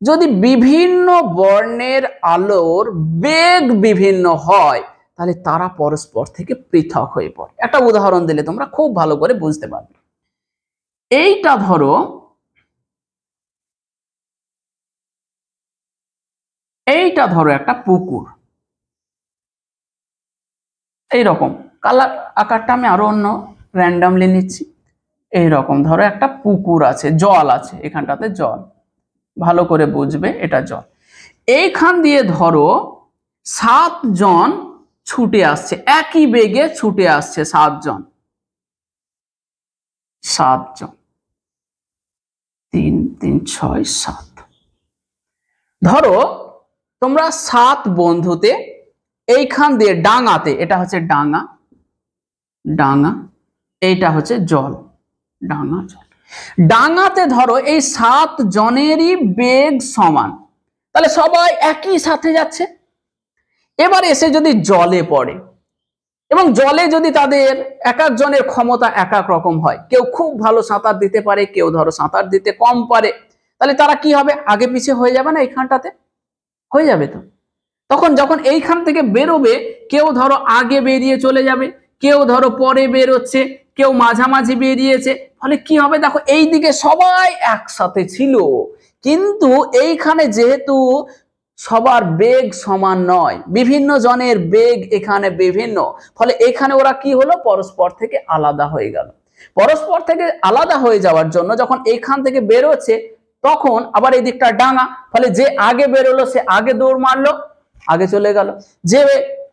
যদি বিভিন্ন বর্ণের আলোর বেগ বিভিন্ন হয়, তাহলে তারা পরস্পর থেকে পৃথক হয়ে পড়ে। একটা উদাহরণ দিলে তোমরা খুব ভালো করে বুঝতে পারবে। এইটা ধরো একটা পুকুর, এইরকম কালার আকারটা আমি আরো অন্য র্যান্ডামলি নিচ্ছি। এইরকম ধরো একটা পুকুর আছে, জল আছে, এখানটাতে জল, ভালো করে বুঝবে এটা জল। এইখান দিয়ে ধরো 7 জন ছুটে আসছে, একই বেগে ছুটে আসছে 7 জন, 3 3 6 7। ধরো তোমরা 7 বন্ধুতে এইখান দিয়ে ডাঙাতে, এটা হচ্ছে ডাঙা, এইটা হচ্ছে জল, ডাঙাতে ধরো এই 7 জনেরই বেগ সমান, তাহলে সবাই একই সাথে যাচ্ছে। এবার এসে যদি জলে পড়ে, এবং জলে যদি তাদের এক একজনের ক্ষমতা এক এক রকম হয়, কেউ খুব ভালো সাঁতার দিতে পারে, কেউ ধরো সাঁতার দিতে কম পারে, তাহলে তারা কি হবে? আগে পিছিয়ে হয়ে যাবে না? এইখানটাতে হয়ে যাবে। তো তখন যখন এইখান থেকে বেরোবে, কেউ ধরো আগে বেরিয়ে চলে যাবে, কেউ ধরো পরে বেরোচ্ছে, কেউ মাঝামাঝি বেরিয়েছে, ফলে কি হবে? দেখো এইদিকে সবাই একসাথে ছিল, কিন্তু এইখানে যেহেতু সবার বেগ সমান নয়, বিভিন্ন জনের বেগ এখানে বিভিন্ন, ফলে এখানে ওরা কি হলো? পরস্পর থেকে আলাদা হয়ে গেল। পরস্পর থেকে আলাদা হয়ে যাওয়ার জন্য যখন এইখান থেকে বেরোচ্ছে, তখন আবার এই দিকটা ডাঙা, ফলে যে আগে বেরোলো সে আগে দৌড় মারলো, আগে চলে গেল। যে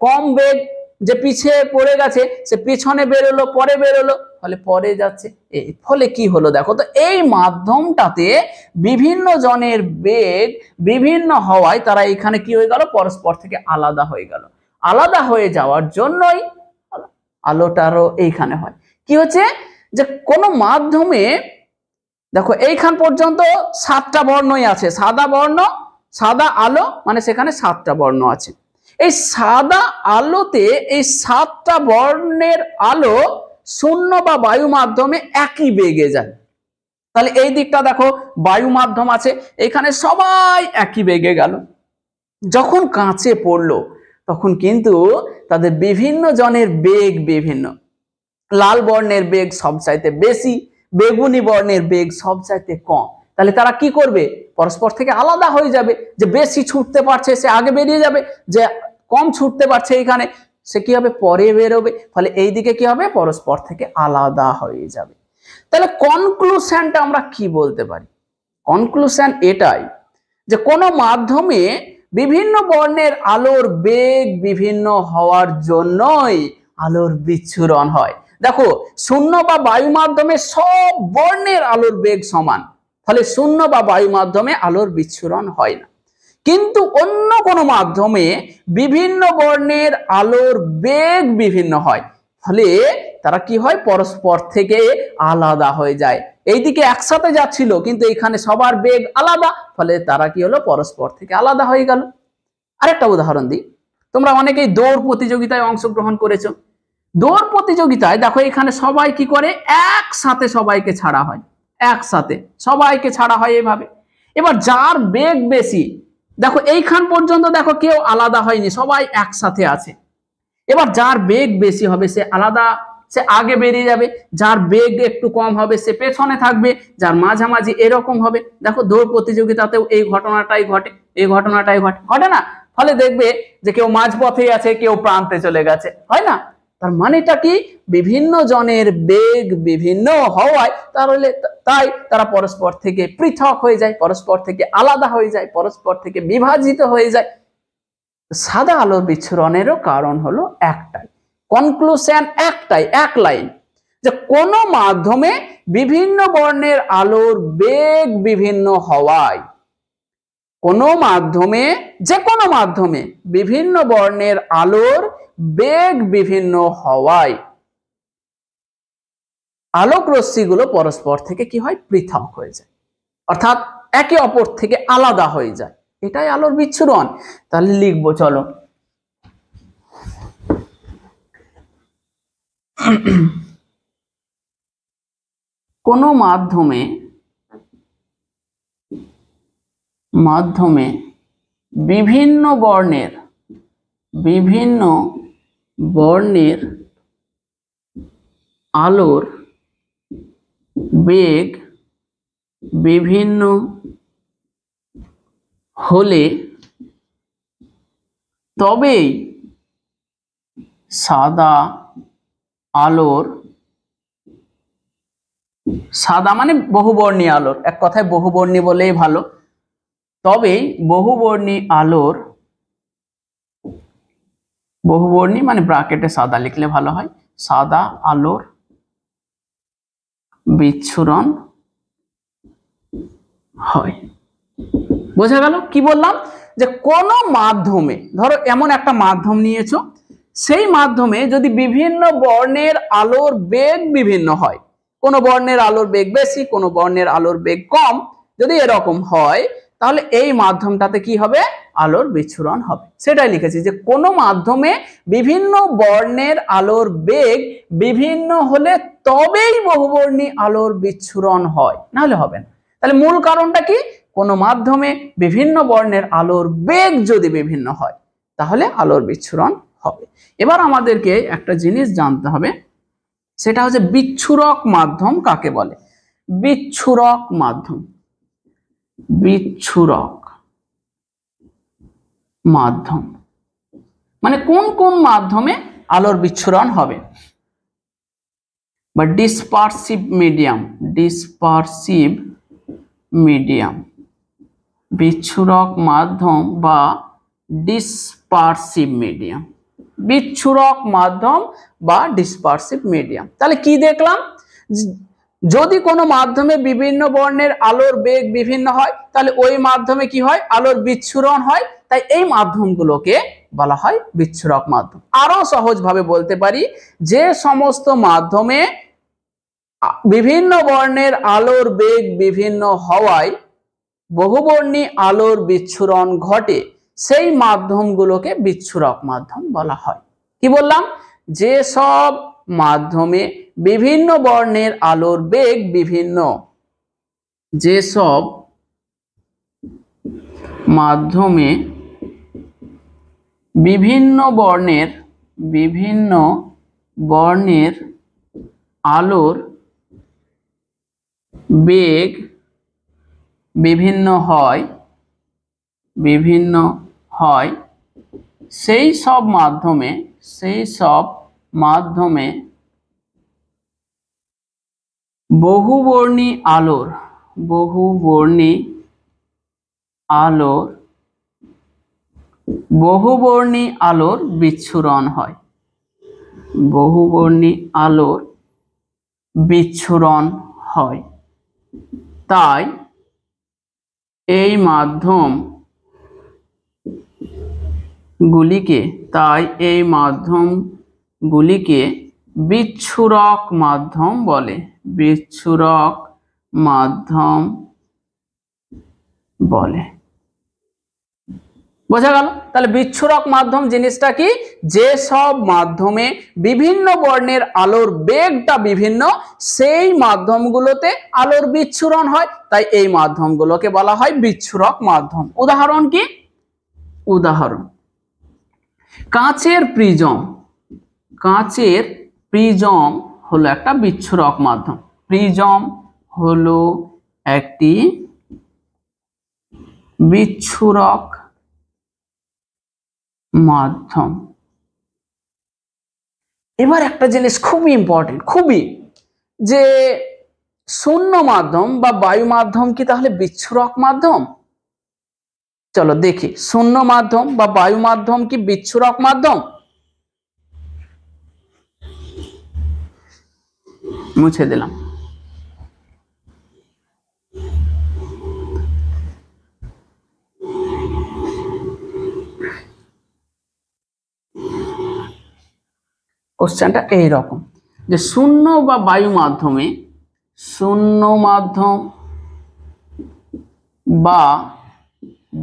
কম বেগ, যে পিছিয়ে পড়ে গেছে সে পিছনে বেরোলো, পরে বেরোলো, ফলে পরে যাচ্ছে। ফলে কি হলো দেখো তো, এই মাধ্যমটাতে বিভিন্ন জনের বেগ বিভিন্ন হওয়ায় তারা এখানে কি হয়ে গেল, পরস্পর থেকে আলাদা হয়ে গেল। আলাদা হয়ে যাওয়ার জন্যই আলোটারও এইখানে হয় কি হচ্ছে, যে কোনো মাধ্যমে দেখো এইখান পর্যন্ত 7টা বর্ণই আছে, সাদা বর্ণ, সাদা আলো, মানে সেখানে 7টা বর্ণ আছে। এই সাদা আলোতে এই 7টা বর্ণের আলো শূন্য বা বায়ু মাধ্যমে একই বেগে যায়। তাহলে এই দিকটা দেখো বায়ু মাধ্যম আছে, এখানে সবাই একই বেগে গেল। যখন কাঁচে পড়লো তখন কিন্তু তাদের বিভিন্ন জনের বেগ বিভিন্ন, লাল বর্ণের বেগ সবচাইতে বেশি, বেগুনি বর্ণের বেগ সবচাইতে কম। তাহলে তারা কি করবে, পরস্পর থেকে আলাদা হয়ে যাবে। যে বেশি ছুটতে পারছে সে আগে বেরিয়ে যাবে, যে কম ছুটতে পারছে এখানে সে কি হবে, পরে বেরোবে। ফলে এই দিকে কি হবে, পরস্পর থেকে আলাদা হয়ে যাবে। তাহলে কনক্লুশনটা আমরা কি বলতে পারি, কনক্লুশন এটাই যে কোনো মাধ্যমে বিভিন্ন বর্ণের আলোর বেগ বিভিন্ন হওয়ার জন্যই আলোর বিচ্ছুরণ হয়। দেখো শূন্য বা বায়ু মাধ্যমে সব বর্ণের আলোর বেগ সমান, ফলে শূন্য বা বায়ু মাধ্যমে আলোর বিচ্ছুরণ হয় না। কিন্তু অন্য কোনো মাধ্যমে বিভিন্ন বর্ণের আলোর বেগ বিভিন্ন হয়, ফলে তারা কি হয়, পরস্পর থেকে আলাদা হয়ে যায়। এইদিকে একসাথে যাচ্ছিল কিন্তু এখানে সবার বেগ আলাদা, ফলে তারা কি হলো, পরস্পর থেকে আলাদা হয়ে গেল। আরেকটা উদাহরণ দিই, তোমরা অনেকেই দৌড় প্রতিযোগিতায় অংশগ্রহণ করেছো। দৌড় প্রতিযোগিতায় দেখো এখানে সবাই কি করে, একসাথে সবাইকে ছাড়া হয়, একসাথে সবাইকে ছাড়া হয় এভাবে। এবার যার বেগ বেশি, দেখো এইখান পর্যন্ত দেখো কেউ আলাদা হয়নি, সবাই একসাথে আছে। এবার যার বেগ বেশি হবে সে আলাদা, সে আগে বেরিয়ে যাবে। যার বেগ একটু কম হবে সে পেছনে থাকবে, যার মাঝামাঝি এরকম হবে। দেখো দৌড় প্রতিযোগিতাতেও এই ঘটনাটাই ঘটে, এই ঘটনাটাই ঘটে না? ফলে দেখবে যে কেউ মাঝপথে আছে, কেউ প্রান্তে চলে গেছে, হয় না? তার মানেটা কি, বিভিন্ন জনের বেগ বিভিন্ন হওয়ায় তাই তারা পরস্পর থেকে পৃথক হয়ে যায়, পরস্পর থেকে আলাদা হয়ে যায়, পরস্পর থেকে বিভাজিত হয়ে যায়। সাদা আলোর বিচ্ছুরণেরও কারণ হলো একটাই, কনক্লুশন একটাই, এক লাইন, যে কোনো মাধ্যমে বিভিন্ন বর্ণের আলোর বেগ বিভিন্ন হওয়ায়, কোনো মাধ্যমে, যে কোনো মাধ্যমে বিভিন্ন বর্ণের আলোর বেগ বিভিন্ন হওয়ায় আলোক রশ্মিগুলো পরস্পর থেকে কি হয়, পৃথক হয়ে যায়, অর্থাৎ একে অপর থেকে আলাদা হয়ে যায়। এটাই আলোর বিচ্ছুরণ। তাহলে লিখবো, চলো কোনো মাধ্যমে বিভিন্ন বর্ণের আলোর বেগ বিভিন্ন হলে তবেই সাদা আলোর, সাদা মানে বহুবর্ণী আলোর, এক কথায় বহুবর্ণী বলেই ভালো, তবেই বহুবর্ণী আলোর, বহুবর্ণী মানে ব্র্যাকেটে সাদা লিখলে ভালো হয়, সাদা আলোর বিচ্ছুরণ হয়। বোঝা গেল? কি বললাম, যে কোনো মাধ্যমে, ধরো এমন একটা মাধ্যম নিয়েছো, সেই মাধ্যমে যদি বিভিন্ন বর্ণের আলোর বেগ বিভিন্ন হয়, কোনো বর্ণের আলোর বেগ বেশি, কোনো বর্ণের আলোর বেগ কম, যদি এরকম হয় তাহলে এই মাধ্যমটাতে কি হবে, আলোর বিচ্ছুরণ হবে। সেটাই লিখেছি, যে কোনো মাধ্যমে বিভিন্ন বর্ণের আলোর বেগ বিভিন্ন হলে তবেই বহুবর্ণী আলোর বিচ্ছুরণ হয়, নাহলে হবে না। তাহলে মূল কারণটা কি, কোনো মাধ্যমে বিভিন্ন বর্ণের আলোর বেগ যদি বিভিন্ন হয় তাহলে আলোর বিচ্ছুরণ হবে। এবার আমাদেরকে একটা জিনিস জানতে হবে, সেটা হচ্ছে বিচ্ছুরক মাধ্যম কাকে বলে। বিচ্ছুরক মাধ্যম, বিচ্ছুরক মাধ্যম মানে কোন কোন মাধ্যমে আলোর বিচ্ছুরণ হবে, বা ডিসপারসিভ মিডিয়াম, ডিসপারসিভ মিডিয়াম, বিচ্ছুরক মাধ্যম বা ডিসপারসিভ মিডিয়াম, বিচ্ছুরক মাধ্যম বা ডিসপারসিভ মিডিয়াম। তাহলে কি দেখলাম, যদি কোনো মাধ্যমে বিভিন্ন বর্ণের আলোর বেগ বিভিন্ন হয় তাহলে ওই মাধ্যমে কি হয়, আলোর বিচ্ছুরণ হয়, তাই এই মাধ্যমগুলোকে বলা হয় বিচ্ছুরক মাধ্যম। আরো সহজভাবে বলতে পারি, যে সমস্ত মাধ্যমে বিভিন্ন বর্ণের আলোর বেগ বিভিন্ন হওয়ায় বহুবর্ণী আলোর বিচ্ছুরণ ঘটে সেই মাধ্যমগুলোকে বিচ্ছুরক মাধ্যম বলা হয়। কি বললাম, যে সব মাধ্যমে বিভিন্ন বর্ণের আলোর বেগ বিভিন্ন, যে সব মাধ্যমে বিভিন্ন বর্ণের আলোর বেগ বিভিন্ন হয় সেই সব মাধ্যমে বহুবর্ণী আলোর বিচ্ছুরণ হয়, বহুবর্ণী আলোর বিচ্ছুরণ হয়। তাই এই মাধ্যমগুলিকে বিচ্ছুরক মাধ্যম বলে, বিচ্ছুরক মাধ্যম বলে। বোঝা গেল? তাহলে বিচ্ছুরক মাধ্যম জিনিসটা কি, যে সব মাধ্যমে বিভিন্ন বর্ণের আলোর বেগটা বিভিন্ন সেই মাধ্যমগুলোতে আলোর বিচ্ছুরণ হয়, তাই এই মাধ্যমগুলোকে বলা হয় বিচ্ছুরক মাধ্যম। উদাহরণ কি, উদাহরণ কাঁচের প্রিজম হলো একটা বিচ্ছুরক মাধ্যম, প্রিজম হলো একটি বিচ্ছুরক মাধ্যম। এবার একটা জিনিস খুবই ইম্পর্টেন্ট, খুবই, যে শূন্য মাধ্যম বা বায়ু মাধ্যম কি তাহলে বিচ্ছুরক মাধ্যম? চলো দেখি, শূন্য মাধ্যম বা বায়ু মাধ্যম কি বিচ্ছুরক মাধ্যম? মুছে দিলাম। কোশ্চেনটা এইরকম, যে শূন্য বা বায়ু মাধ্যমে, শূন্য মাধ্যম বা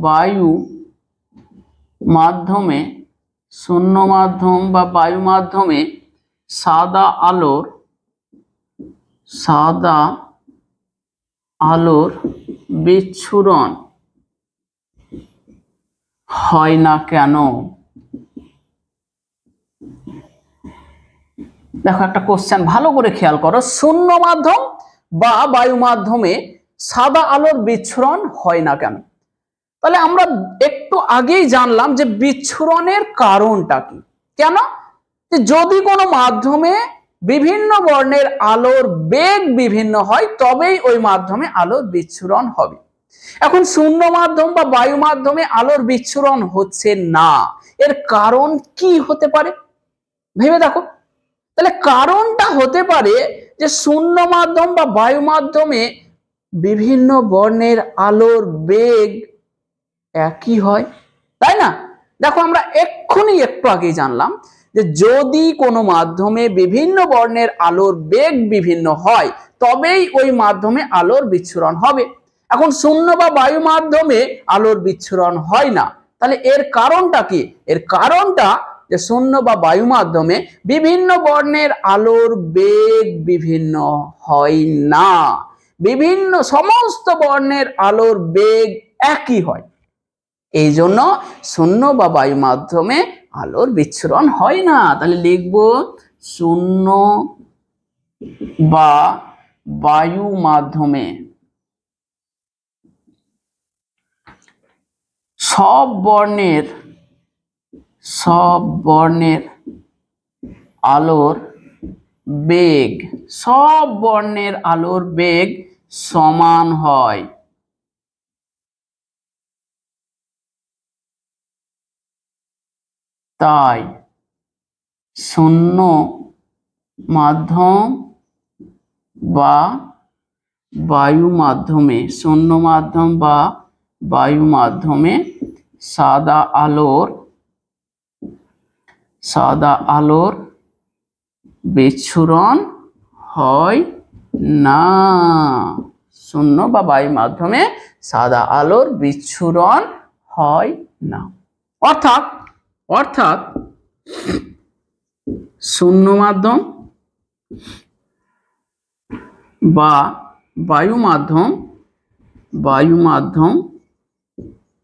বায়ু মাধ্যমে, শূন্য মাধ্যম বা বায়ু মাধ্যমে সাদা আলোর বিচ্ছুরণ হয় না কেন? দেখো একটা কোশ্চেন ভালো করে খেয়াল করো, শূন্য মাধ্যম বা বায়ু মাধ্যমে সাদা আলোর বিচ্ছুরণ হয় না কেন? তাহলে আমরা একটু আগেই জানলাম যে বিচ্ছুরণের কারণটা কি। কেন? যদি কোনো মাধ্যমে বিভিন্ন বর্ণের আলোর বেগ বিভিন্ন হয় তবেই ওই মাধ্যমে আলোর বিচ্ছুরণ হবে। এখন শূন্য মাধ্যম বা বায়ু মাধ্যমে আলোর বিচ্ছুরণ হচ্ছে না, এর কারণ কি হতে পারে ভেবে দেখো। তাহলে কারণটা হতে পারে যে শূন্য মাধ্যম বা বায়ু মাধ্যমে বিভিন্ন বর্ণের আলোর বেগ একই হয়, তাই না? দেখো আমরা একটু আগে জানলাম যে যদি কোনো মাধ্যমে বিভিন্ন বর্ণের আলোর বেগ বিভিন্ন হয় তবেই ওই মাধ্যমে আলোর বিচ্ছুরণ হবে। এখন শূন্য বা বায়ু মাধ্যমে আলোর বিচ্ছুরণ হয় না, তাহলে এর কারণটা কি? এর কারণটা যে শূন্য বা বায়ু মাধ্যমে বিভিন্ন বর্ণের আলোর বেগ বিভিন্ন হয় না, বিভিন্ন সমস্ত বর্ণের আলোর বেগ একই হয়, এই জন্য শূন্য বা বায়ু মাধ্যমে আলোর বিচ্ছুরণ হয় না। তাহলে লিখব শূন্য বা বায়ু মাধ্যমে সব বর্ণের আলোর বেগ, সব বর্ণের আলোর বেগ সমান হয়, তাই শূন্য মাধ্যম বা বায়ু মাধ্যমে, শূন্য মাধ্যম বা বায়ু মাধ্যমে সাদা আলোর বিচ্ছুরণ হয় না। শূন্য বা বায়ু মাধ্যমে সাদা আলোর বিচ্ছুরণ হয় না। অর্থাৎ শূন্য মাধ্যম বা বায়ু মাধ্যম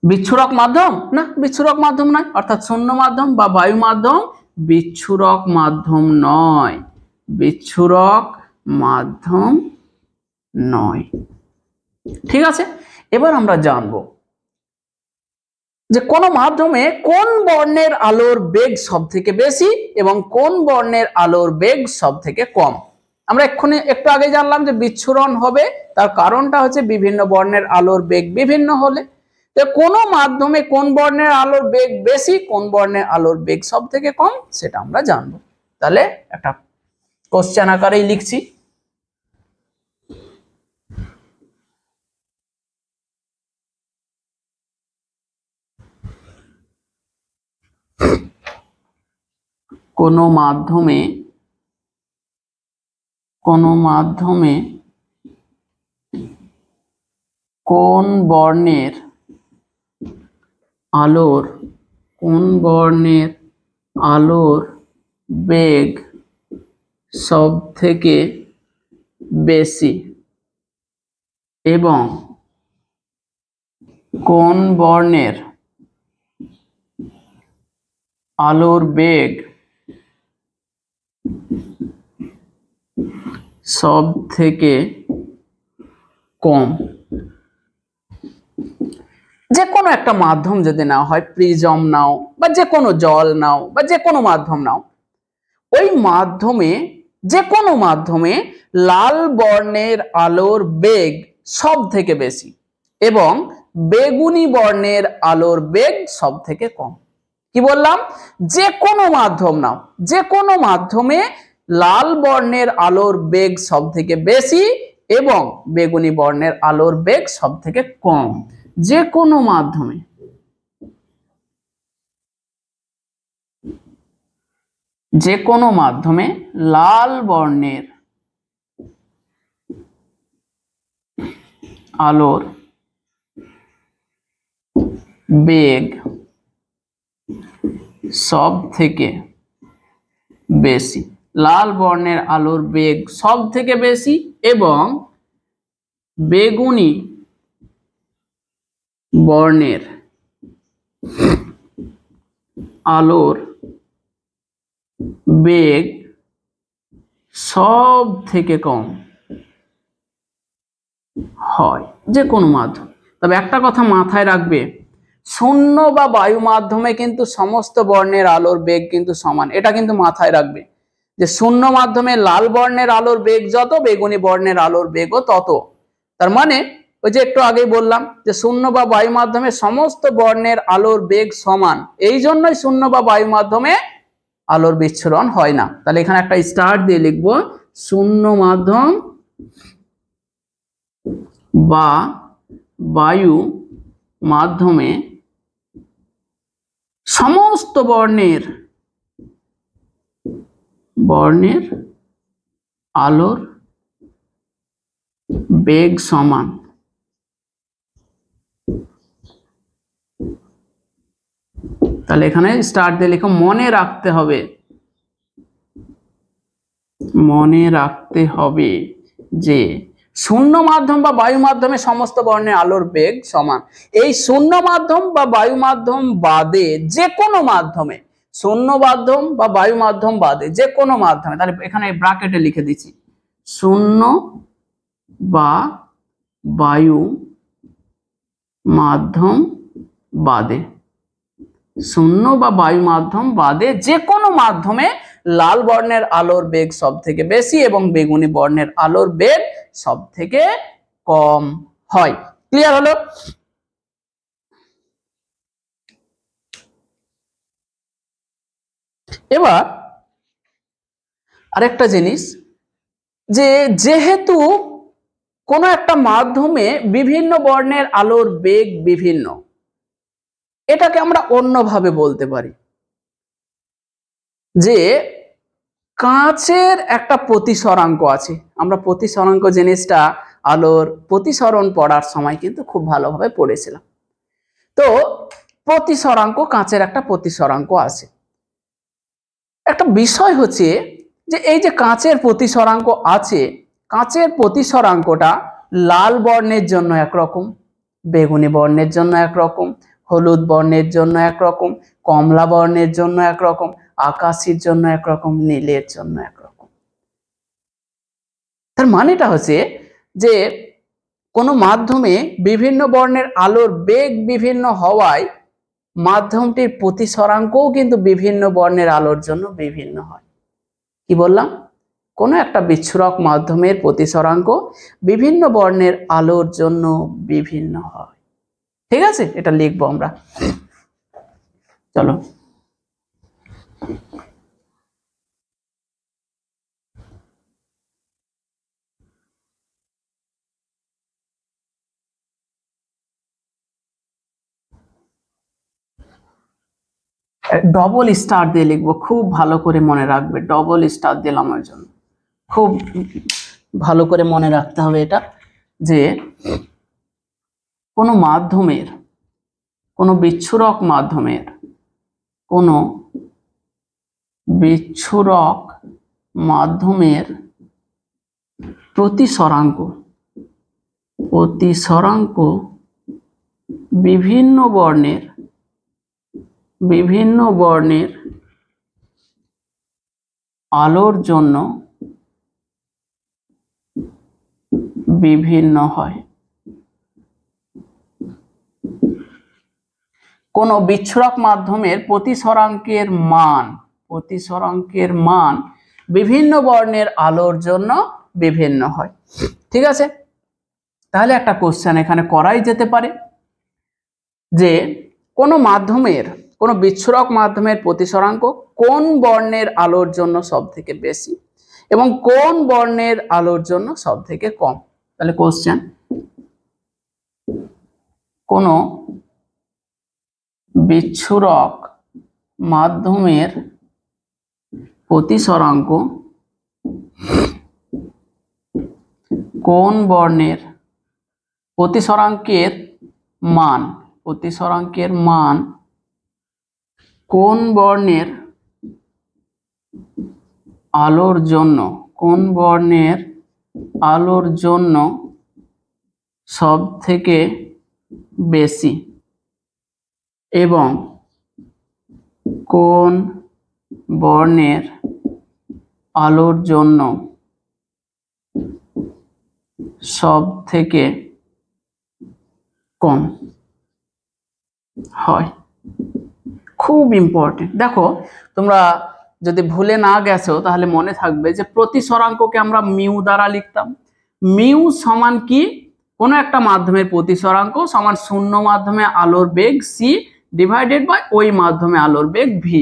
বিচ্ছুরক মাধ্যম না, বিচ্ছুরক মাধ্যম নয়। অর্থাৎ শূন্য মাধ্যম বা বায়ু মাধ্যম বিচ্ছুরক মাধ্যম নয়, বিচ্ছুরক মাধ্যম নয়। ঠিক আছে, এবার আমরা জানবো যে কোন মাধ্যমে কোন বর্ণের আলোর বেগ সব থেকে বেশি এবং কোন বর্ণের আলোর বেগ সব থেকে কম। আমরা একটু আগে জানলাম যে বিচ্ছুরণ হবে, তার কারণটা হচ্ছে বিভিন্ন বর্ণের আলোর বেগ বিভিন্ন হলে। তো কোন মাধ্যমে কোন বর্ণের আলোর বেগ বেশি, কোন বর্ণের আলোর বেগ সব থেকে কম, সেটা আমরা জানবো। তাহলে একটা কোশ্চেন আকারেই লিখছি। কোন মাধ্যমে কোন বর্ণের আলোর বেগ সব থেকে বেশি এবং কোন বর্ণের আলোর বেগ সব থেকে কম। যে কোনো একটা মাধ্যম যদি নেওয়া হয়, প্রিজম নাও বা যে কোনো জল নাও বা যে কোনো মাধ্যম নাও, ওই মাধ্যমে যে কোনো মাধ্যমে লাল বর্ণের আলোর বেগ সব থেকে বেশি এবং বেগুনি বর্ণের আলোর বেগ সব থেকে কম। কি বললাম? যে কোনো মাধ্যম নাও, যে কোনো মাধ্যমে লাল বর্ণের আলোর বেগ সব থেকে বেশি এবং বেগুনি বর্ণের আলোর বেগ সব থেকে কম। যে কোনো মাধ্যমে লাল বর্ণের আলোর বেগ সব থেকে বেশি, লাল বর্ণের আলোর বেগ সব থেকে বেশি এবং বেগুনি বর্ণের আলোর বেগ সব থেকে কম হয়। যে কোনো মাধ্যম। তবে একটা কথা মাথায় রাখবে, শূন্য বা বায়ু মাধ্যমে কিন্তু সমস্ত বর্ণের আলোর বেগ কিন্তু সমান। এটা কিন্তু মাথায় রাখবে যে শূন্য মাধ্যমে লাল বর্ণের আলোর বেগ যত, বেগুনি বর্ণের আলোর বেগও তত। তার মানে ওই যে একটু আগেই বললাম যে শূন্য বা বায়ু মাধ্যমে সমস্ত বর্ণের আলোর বেগ সমান, এই জন্যই শূন্য বা বায়ু মাধ্যমে আলোর বিচ্ছুরণ হয় না। তাহলে এখানে একটা স্টার দিয়ে লিখবো, শূন্য মাধ্যম বা বায়ু মাধ্যমে সমস্ত বর্ণের আলোর বেগ সমান। তাহলে এখানে স্টার দিয়ে লিখো, মনে রাখতে হবে যে শূন্য মাধ্যম বা বায়ু মাধ্যমে সমস্ত বর্ণের আলোর বেগ সমান। এই শূন্য মাধ্যম বা বায়ু মাধ্যম বাদে যে কোনো মাধ্যমে, শূন্য মাধ্যম বা বায়ু মাধ্যম বাদে যে কোনো মাধ্যমে, তাহলে এখানে ব্র্যাকেটে লিখে দিচ্ছি, শূন্য বা বায়ু মাধ্যম বাদে, শূন্য বা বায়ু মাধ্যম বাদে যে কোনো মাধ্যমে লাল বর্ণের আলোর বেগ সব থেকে বেশি এবং বেগুনি বর্ণের আলোর বেগ সব থেকে কম হয়। ক্লিয়ার হলো? এবার আরেকটা জিনিস, যে যেহেতু কোনো একটা মাধ্যমে বিভিন্ন বর্ণের আলোর বেগ বিভিন্ন, এটাকে আমরা অন্যভাবে বলতে পারি যে কাঁচের একটা প্রতিসরাঙ্ক আছে। আমরা প্রতিসরাঙ্ক জিনিসটা আলোর প্রতিসরণ পড়ার সময় কিন্তু খুব ভালোভাবে পড়েছিলাম। তো প্রতিসরাঙ্ক, কাঁচের একটা প্রতিসরাঙ্ক আছে। একটা বিষয় হচ্ছে যে এই যে কাঁচের প্রতিসরাঙ্ক আছে, কাঁচের প্রতিসরাঙ্কটা লাল বর্ণের জন্য একরকম, বেগুনি বর্ণের জন্য একরকম, হলুদ বর্ণের জন্য একরকম, কমলা বর্ণের জন্য একরকম, আকাশির জন্য একরকম, নীলের জন্য একরকম। তার মানেটা হচ্ছে যে কোনো মাধ্যমে বিভিন্ন বর্ণের আলোর বেগ বিভিন্ন হওয়ায় মাধ্যমটির প্রতিসরাঙ্কও কিন্তু বিভিন্ন বর্ণের আলোর জন্য বিভিন্ন হয়। কি বললাম? কোনো একটা বিচ্ছুরক মাধ্যমের প্রতিসরাঙ্ক বিভিন্ন বর্ণের আলোর জন্য বিভিন্ন হয়। ঠিক আছে, এটা লিখবো আমরা। চলো, ডবল স্টার দিয়ে লিখবো, খুব ভালো করে মনে রাখবে। ডবল স্টার দিলাম ওর জন্য, খুব ভালো করে মনে রাখতে হবে এটা, যে কোনো মাধ্যমের, কোনো বিচ্ছুরক মাধ্যমের, কোনো বিচ্ছুরক মাধ্যমের প্রতিসরাঙ্ক বিভিন্ন বর্ণের আলোর জন্য বিভিন্ন হয়। কোন বিচ্ছুরক মাধ্যমের প্রতিসরাঙ্কের মান বিভিন্ন বর্ণের আলোর জন্য বিভিন্ন হয়। ঠিক আছে, তাহলে একটা কোশ্চেন এখানে করাই যেতে পারে যে কোনো বিচ্ছুরক মাধ্যমের প্রতিসরাঙ্ক কোন বর্ণের আলোর জন্য সব থেকে বেশি এবং কোন বর্ণের আলোর জন্য সব থেকে কম। তাহলে কোশ্চেন, কোন বিচ্ছুরক মাধ্যমের প্রতিসরাঙ্ক কোন বর্ণের প্রতিসরাঙ্কের মান কোন বর্ণের আলোর জন্য সব থেকে বেশি এবং কোন বর্ণের আলোর জন্য সব থেকে কম হয়। খুব ইম্পর্টেন্ট। দেখো, তোমরা যদি ভুলে না গেছো তাহলে মনে থাকবে যে প্রতিসরাঙ্ককে আমরা মিউ দ্বারা লিখতাম। মিউ সমান কি? কোনো একটা মাধ্যমের প্রতিসরাঙ্ক সমান শূন্য মাধ্যমে আলোর বেগ সি ডিভাইডেড বাই ওই মাধ্যমে আলোর বেগ ভি।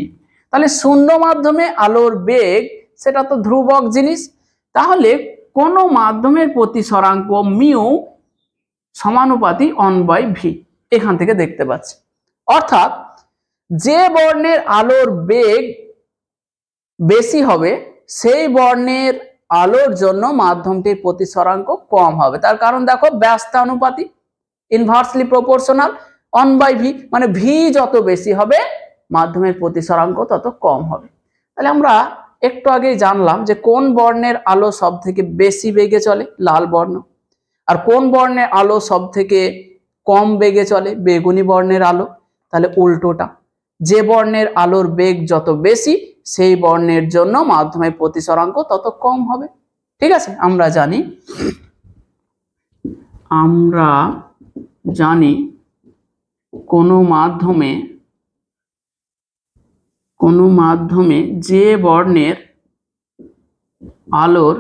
তাহলে শূন্য মাধ্যমে আলোর বেগ সেটা তো ধ্রুবক জিনিস, তাহলে কোনো মাধ্যমের প্রতিসরাঙ্ক মিউ সমানুপাতি 1/v এখান থেকে দেখতে পাচ্ছি। অর্থাৎ যে বর্ণের আলোর বেগ বেশি হবে সেই বর্ণের আলোর জন্য মাধ্যমটির প্রতিসরাঙ্ক কম হবে। তার কারণ দেখো, ব্যস্তানুপাতিক, ইনভার্সলি প্রপোর্শনাল, 1/v, মানে ভি যত বেশি হবে মাধ্যমের প্রতিসরাঙ্ক তত কম হবে। তাহলে আমরা একটু আগেই জানলাম যে কোন বর্ণের আলো সব থেকে বেশি বেগে চলে, লাল বর্ণ, আর কোন বর্ণের আলো সব থেকে কম বেগে চলে, বেগুনি বর্ণের আলো। তাহলে উল্টোটা, যে বর্ণের আলোর বেগ যত বেশি সেই বর্ণের জন্য মাধ্যমের প্রতিসরাঙ্ক তত কম হবে। ঠিক আছে, আমরা জানি কোনো মাধ্যমে যে বর্ণের আলোর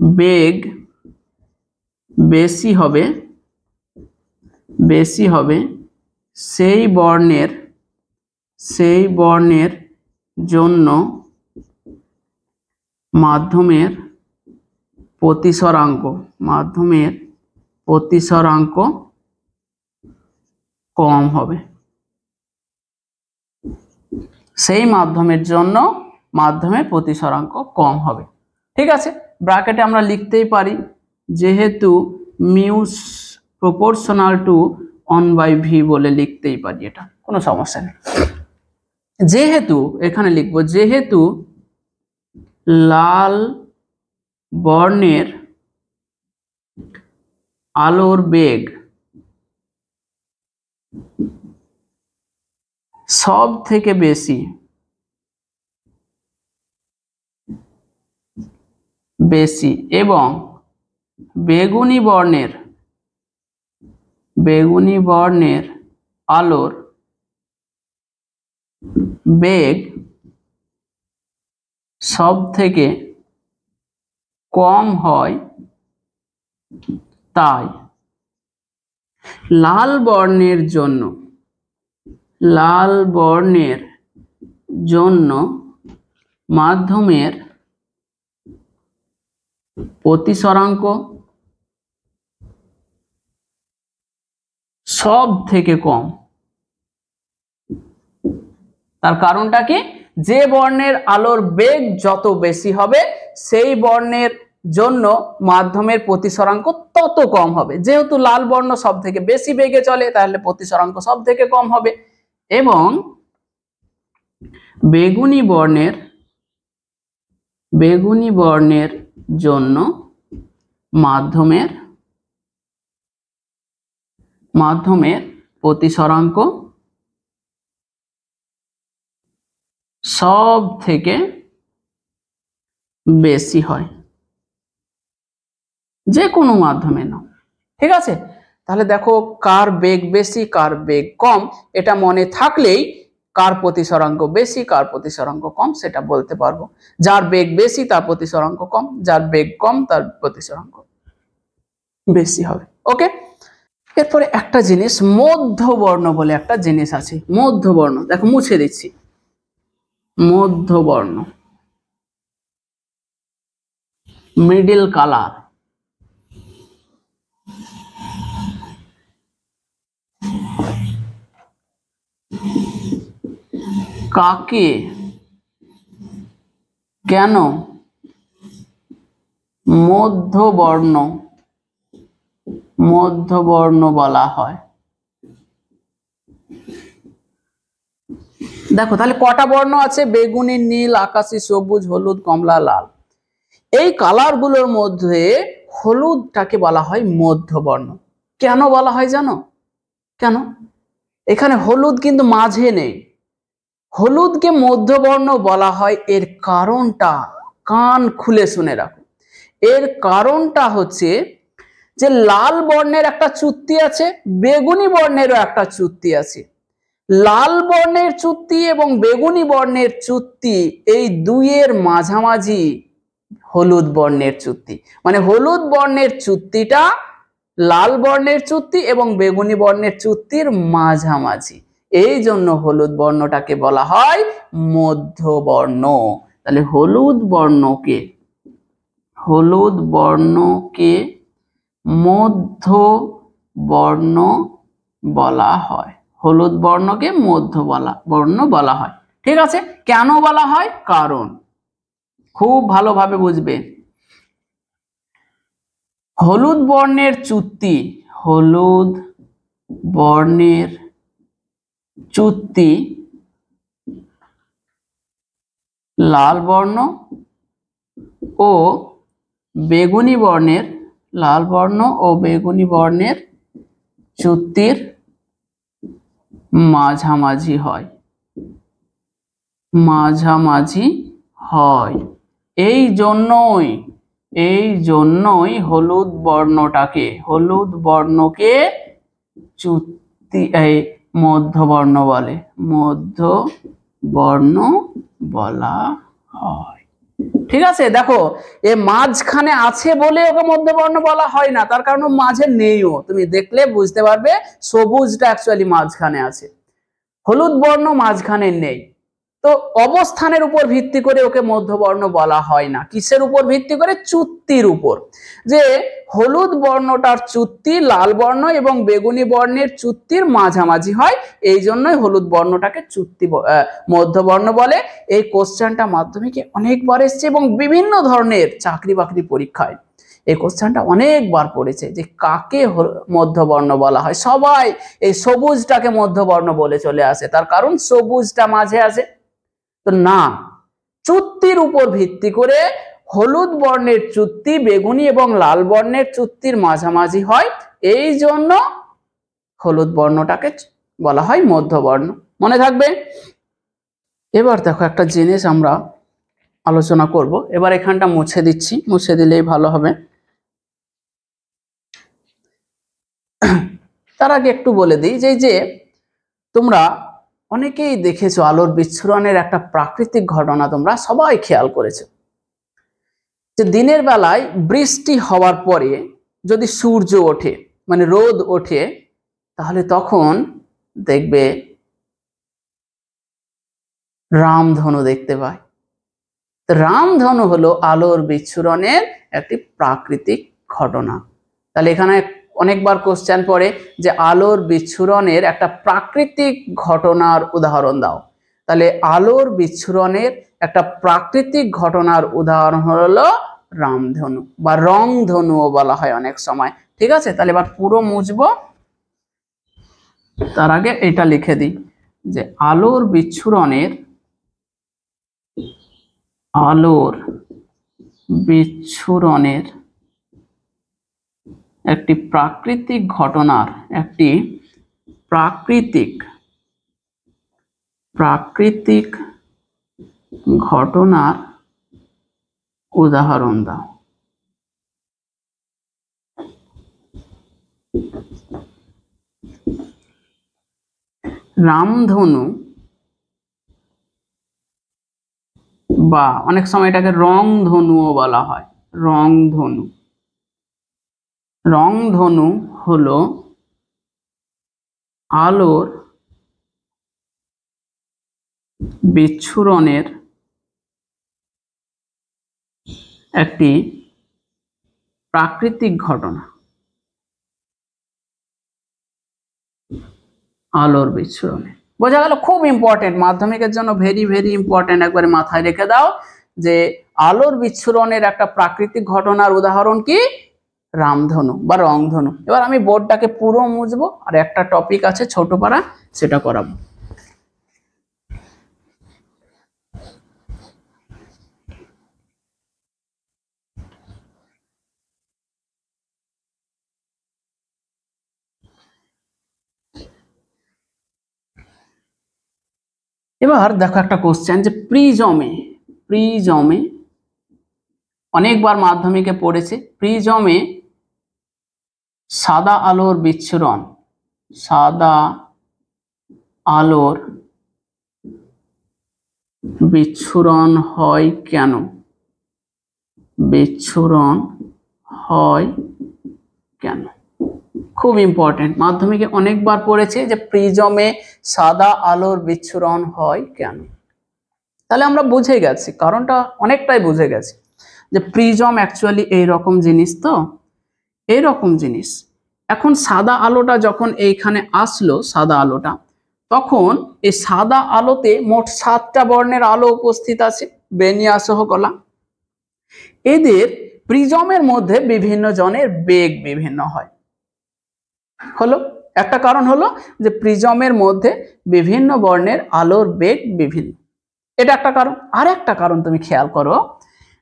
বেগ বেশি হবে সেই বর্ণের জন্য মাধ্যমের প্রতিসরাঙ্ক কম হবে। সেই মাধ্যমের জন্য মাধ্যমের প্রতিসরাঙ্ক কম হবে। ঠিক আছে, ব্র্যাকেটে আমরা লিখতেই পারি যেহেতু মিউ প্রপোর্শনাল টু 1/v বলে লিখতেই পারি, এটা কোনো সমস্যা নেই। যেহেতু এখানে লিখবো যেহেতু লাল বর্ণের আলোর বেগ সব থেকে বেশি এবং বেগুনি বর্ণের আলোর বেগ সব থেকে কম হয়, তাই লাল বর্ণের জন্য মাধ্যমের প্রতিসরাঙ্ক সব থেকে কম। তার কারণটা কি? যে বর্ণের আলোর বেগ যত বেশি হবে সেই বর্ণের জন্য মাধ্যমের প্রতিসরাঙ্ক তত কম হবে। যেহেতু লাল বর্ণ সব থেকে বেশি বেগে চলে, তাহলে প্রতিসরাঙ্ক সব থেকে কম হবে। এবং বেগুনি বর্ণের জন্য মাধ্যমের প্রতিসরাঙ্ক সব থেকে বেশি হয়, যে কোনো মাধ্যমে নাও। ঠিক আছে, তাহলে দেখো কার বেগ বেশি কার বেগ কম এটা মনে থাকলেই কার প্রতিসরাঙ্ক বেশি কার প্রতিসরাঙ্ক কম সেটা বলতে পারবো। যার বেগ বেশি তার প্রতিসরাঙ্ক কম, যার বেগ কম তার প্রতিসরাঙ্ক বেশি হবে। ওকে, এরপরে একটা জিনিস মধ্যবর্ণ বলে একটা জিনিস আছে। মধ্যবর্ণ দেখো মুছে দিচ্ছি। মধ্যবর্ণ মিডল কালার কাকে কেন মধ্যবর্ণ বলা হয়? দেখো তাহলে কটা বর্ণ আছে? বেগুনি, নীল, আকাশী, সবুজ, হলুদ, কমলা, লাল। এই কালার গুলোর মধ্যে হলুদটাকে বলা হয় মধ্যবর্ণ। কেন বলা হয় জানো? কেন? এখানে হলুদ কিন্তু মাঝে নেই। হলুদকে মধ্যবর্ণ বলা হয়, এর কারণটা কান খুলে শুনে রাখো। এর কারণটা হচ্ছে যে লাল বর্ণের একটা চুত্তি আছে, বেগুনি বর্ণেরও একটা চুত্তি আছে। লাল বর্ণের চুত্তি এবং বেগুনি বর্ণের চুত্তি এই দুইয়ের মাঝামাঝি হলুদ বর্ণের চুত্তি। মানে হলুদ বর্ণের চুত্তিটা লাল বর্ণের চুত্তি এবং বেগুনি বর্ণের চুত্তির মাঝামাঝি। এই জন্য হলুদ বর্ণটাকে বলা হয় মধ্যবর্ণ। তাহলে হলুদ বর্ণকে মধ্যবর্ণ বলা হয়। হলুদ বর্ণকে মধ্যবর্ণ বলা হয়। ঠিক আছে, কেন বলা হয়? কারণ খুব ভালোভাবে বুঝবে। হলুদ বর্ণের চুত্তি লাল বর্ণ ও বেগুনি বর্ণের চুত্তির মাঝামাঝি হয়। এই জন্যই হলুদ বর্ণকে চুত্তি মধ্যবর্ণ বলা হয়। ঠিক আছে, দেখো এ মাঝখানে আছে বলে ওকে মধ্যবর্ণ বলা হয় না, তার কারণ মাঝে নেইও। তুমি দেখলে বুঝতে পারবে সবুজটা অ্যাকচুয়ালি মাঝখানে আছে, হলুদ বর্ণ মাঝখানে নেই। তো অবস্থানের উপর ভিত্তি করে ওকে মধ্যবর্ণ বলা হয় না, কিসের উপর ভিত্তি করে? চুত্তির উপর। যে হলুদ বর্ণটার চুত্তি লাল বর্ণ এবং বেগুনি বর্ণের চুত্তির মাঝামাঝি হয়, এই জন্যই হলুদ বর্ণটাকে চুত্তি মধ্যবর্ণ বলে। এই কোশ্চেনটা মাধ্যমিকে অনেকবার এসছে এবং বিভিন্ন ধরনের চাকরি বাকরি পরীক্ষায় এই কোশ্চেনটা অনেকবার পড়েছে যে কাকে মধ্যবর্ণ বলা হয়। সবাই এই সবুজটাকে মধ্যবর্ণ বলে চলে আসে, তার কারণ সবুজটা মাঝে আছে। তো না, চুত্তির উপর ভিত্তি করে হলুদ বর্ণের চুত্তি বেগুনি এবং লাল বর্ণের চুত্তির মাঝামাঝি হয়, এই জন্য হলুদ বর্ণটাকে বলা হয় মধ্যবর্ণ। মনে থাকবে। এবার দেখো একটা জিনিস আমরা আলোচনা করব। এবার এখানটা মুছে দিচ্ছি, মুছে দিলেই ভালো হবে। তার আগে একটু বলে দিই যে তোমরা অনেকেই দেখেছো আলোর বিচ্ছুরণের একটা প্রাকৃতিক ঘটনা তোমরা সবাই খেয়াল করেছো, যে দিনের বেলায় বৃষ্টি হওয়ার পরে যদি সূর্য ওঠে মানে রোদ ওঠে, তাহলে তখন দেখবে রামধনু দেখতে পায়। রামধনু হলো আলোর বিচ্ছুরণের একটি প্রাকৃতিক ঘটনা। তাহলে এখানে অনেকবার কোশ্চেন পড়ে যে আলোর বিচ্ছুরণের একটা প্রাকৃতিক ঘটনার উদাহরণ দাও। তাহলে আলোর বিচ্ছুরণের একটা প্রাকৃতিক ঘটনার উদাহরণ হলো রামধনু বা রংধনুও বলা হয় অনেক সময়। ঠিক আছে, তাহলে এবার পুরো মুছবো। তার আগে এটা লিখে দিই যে আলোর বিচ্ছুরণের একটি প্রাকৃতিক ঘটনার উদাহরণ দাও। রামধনু বা অনেক সময় এটাকে রংধনুও বলা হয়। রংধনু হলো আলোর বিচ্ছুরণের একটি প্রাকৃতিক ঘটনা। আলোর বিচ্ছুরণে বোঝা গেল, খুব ইম্পর্টেন্ট, মাধ্যমিকের জন্য ভেরি ভেরি ইম্পর্টেন্ট, একবারে মাথায় রেখে দাও যে আলোর বিচ্ছুরণের একটা প্রাকৃতিক ঘটনার উদাহরণ কি? রামধনু বা রংধনু। এবার আমি বোর্ডটাকে পুরো মুছবো, আর একটা টপিক আছে ছোট পারা, সেটা করাবো। এবার দেখো একটা কোশ্চেন যে প্রিজমে অনেকবার মাধ্যমিকে পড়েছে, প্রিজমে সাদা আলোর বিচ্ছুরণ হয় কেন? খুব ইম্পর্টেন্ট, মাধ্যমিকে অনেকবার পড়েছে যে প্রিজমে সাদা আলোর বিচ্ছুরণ হয় কেন। তাহলে আমরা বুঝে গেছি, কারণটা অনেকটাই বুঝে গেছি যে প্রিজম অ্যাকচুয়ালি এইরকম জিনিস। তো এইরকম জিনিস, এখন সাদা আলোটা যখন এইখানে আসলো, সাদা আলোটা, তখন এই সাদা আলোতে মোট 7টা বর্ণের আলো উপস্থিত আছে, বেনিয়া সহ কলা। এদের প্রিজমের মধ্যে বিভিন্ন জনের বেগ বিভিন্ন হয়। হলো একটা কারণ, হলো যে প্রিজমের মধ্যে বিভিন্ন বর্ণের আলোর বেগ বিভিন্ন, এটা একটা কারণ। আর একটা কারণ তুমি খেয়াল করো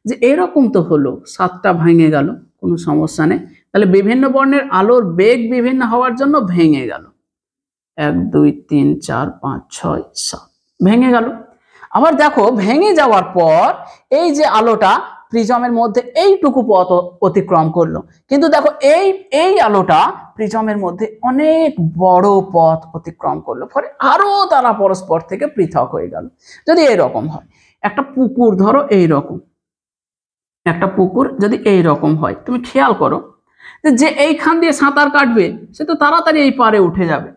যে এরকম তো হলো, 7টা ভেঙে গেল, কোনো সমস্যা নেই, তাহলে বিভিন্ন বর্ণের আলোর বেগ বিভিন্ন হওয়ার জন্য ভেঙে গেল, 1 2 3 4 5 6 7 ভেঙে গেল। আবার দেখো ভেঙে যাওয়ার পর এই যে আলোটা প্রিজমের মধ্যে এইটুকু পথ অতিক্রম করলো, কিন্তু দেখো এই আলোটা প্রিজমের মধ্যে অনেক বড় পথ অতিক্রম করলো, ফলে আরো তারা পরস্পর থেকে পৃথক হয়ে গেল। যদি এরকম হয়, একটা পুকুর ধরো এইরকম, একটা পুকুর যদি এইরকম হয়, তুমি খেয়াল করো যে এইখান দিয়ে সাঁতার কাটবে সে তো তাড়াতাড়ি এই পারে উঠে যাবে,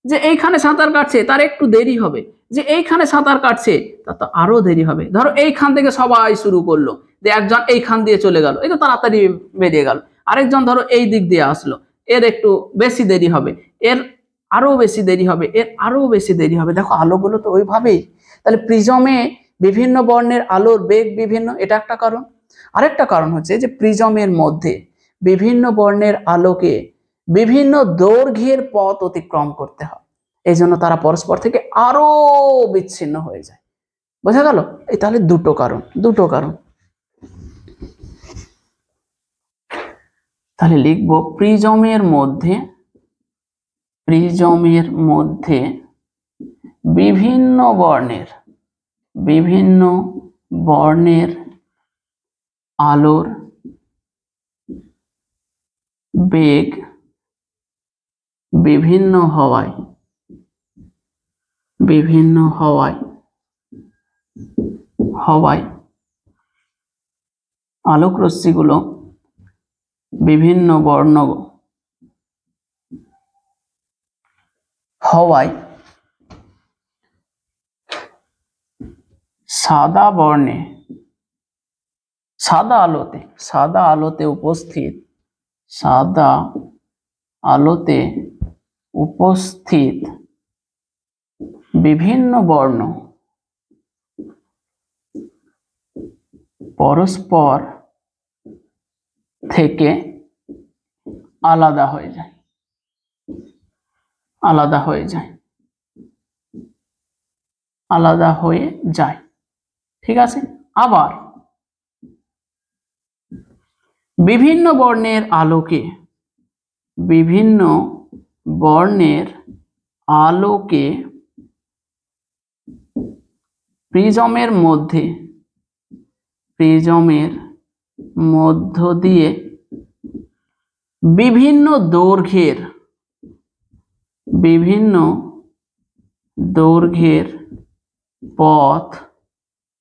যে এইখানে সাঁতার কাটছে তার একটু দেরি হবে, যে এইখানে সাঁতার কাটছে তা তো আরো দেরি হবে। ধরো এইখান থেকে সবাই শুরু করলো, যে একজন এইখান দিয়ে চলে গেল, এই তো তাড়াতাড়ি বেরিয়ে গেল। আরেকজন ধরো এই দিক দিয়ে আসলো, এর একটু বেশি দেরি হবে, এর আরো বেশি দেরি হবে, এর আরো বেশি দেরি হবে। দেখো আলোগুলো তো ওইভাবেই। তাহলে প্রিজমে বিভিন্ন বর্ণের আলোর বেগ বিভিন্ন, এটা একটা কারণ। আরেকটা কারণ হচ্ছে যে প্রিজমের মধ্যে বিভিন্ন বর্ণের আলোকে বিভিন্ন দৈর্ঘ্যের পথ অতিক্রম করতে হয়, এই জন্য তারা পরস্পর থেকে আরো বিচ্ছিন্ন হয়ে যায়। বোঝা গেল? এই তাহলে দুটো কারণ। তাহলে লিখবো প্রিজমের মধ্যে বিভিন্ন বর্ণের আলোর বেগ বিভিন্ন হওয়ায় আলোক রশ্মিগুলো বিভিন্ন বর্ণ হওয়ায় সাদা আলোতে উপস্থিত বিভিন্ন বর্ণ পরস্পর থেকে আলাদা হয়ে যায়। ঠিক আছে? আবার বিভিন্ন বর্ণের আলোকে প্রিজমের মধ্য দিয়ে বিভিন্ন দৈর্ঘ্যের পথ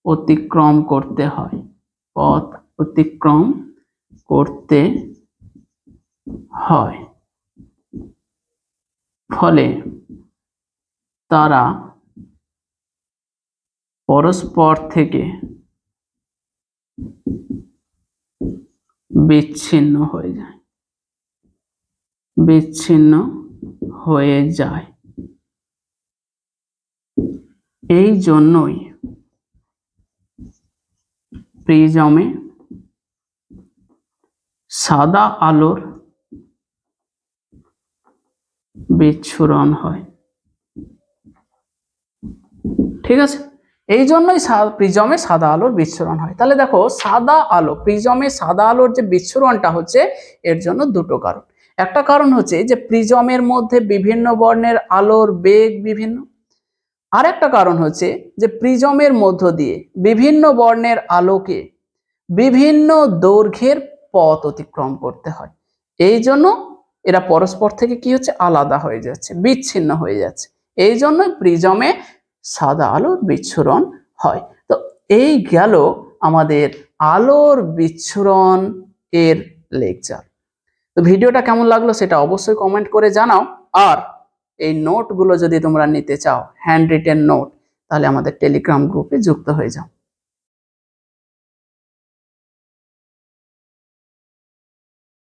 অতিক্রম করতে হয়। ফলে তারা পরস্পর থেকে বিচ্ছিন্ন হয়ে যায়। এই জন্যই প্রিজমে সাদা আলোর বিচ্ছুরণ হয়। ঠিক আছে? এই জন্যই প্রিজমে সাদা আলোর বিচ্ছুরণ হয়। তাহলে দেখো প্রিজমে সাদা আলোর যে বিচ্ছুরণটা হচ্ছে, এর জন্য দুটো কারণ। একটা কারণ হচ্ছে যে প্রিজমের মধ্যে বিভিন্ন বর্ণের আলোর বেগ বিভিন্ন। আরেকটা কারণ হচ্ছে যে প্রিজমের মধ্য দিয়ে বিভিন্ন বর্ণের আলোকে বিভিন্ন দৈর্ঘ্যের পথ অতিক্রম করতে হয়। এই জন্য এরা পরস্পর থেকে কি হচ্ছে, আলাদা হয়ে যাচ্ছে, বিচ্ছিন্ন হয়ে যাচ্ছে। এই জন্যই প্রিজমে সাদা আলোর বিচ্ছুরণ হয়। তো এই গেল আমাদের আলোর বিচ্ছুরণ এর লেকচার। তো ভিডিওটা কেমন লাগলো সেটা অবশ্যই কমেন্ট করে জানাও। আর এই নোটগুলো যদি তোমরা নিতে চাও, হ্যান্ড রিটেন নোট, তাহলে আমাদের টেলিগ্রাম গ্রুপে যুক্ত হয়ে যাও।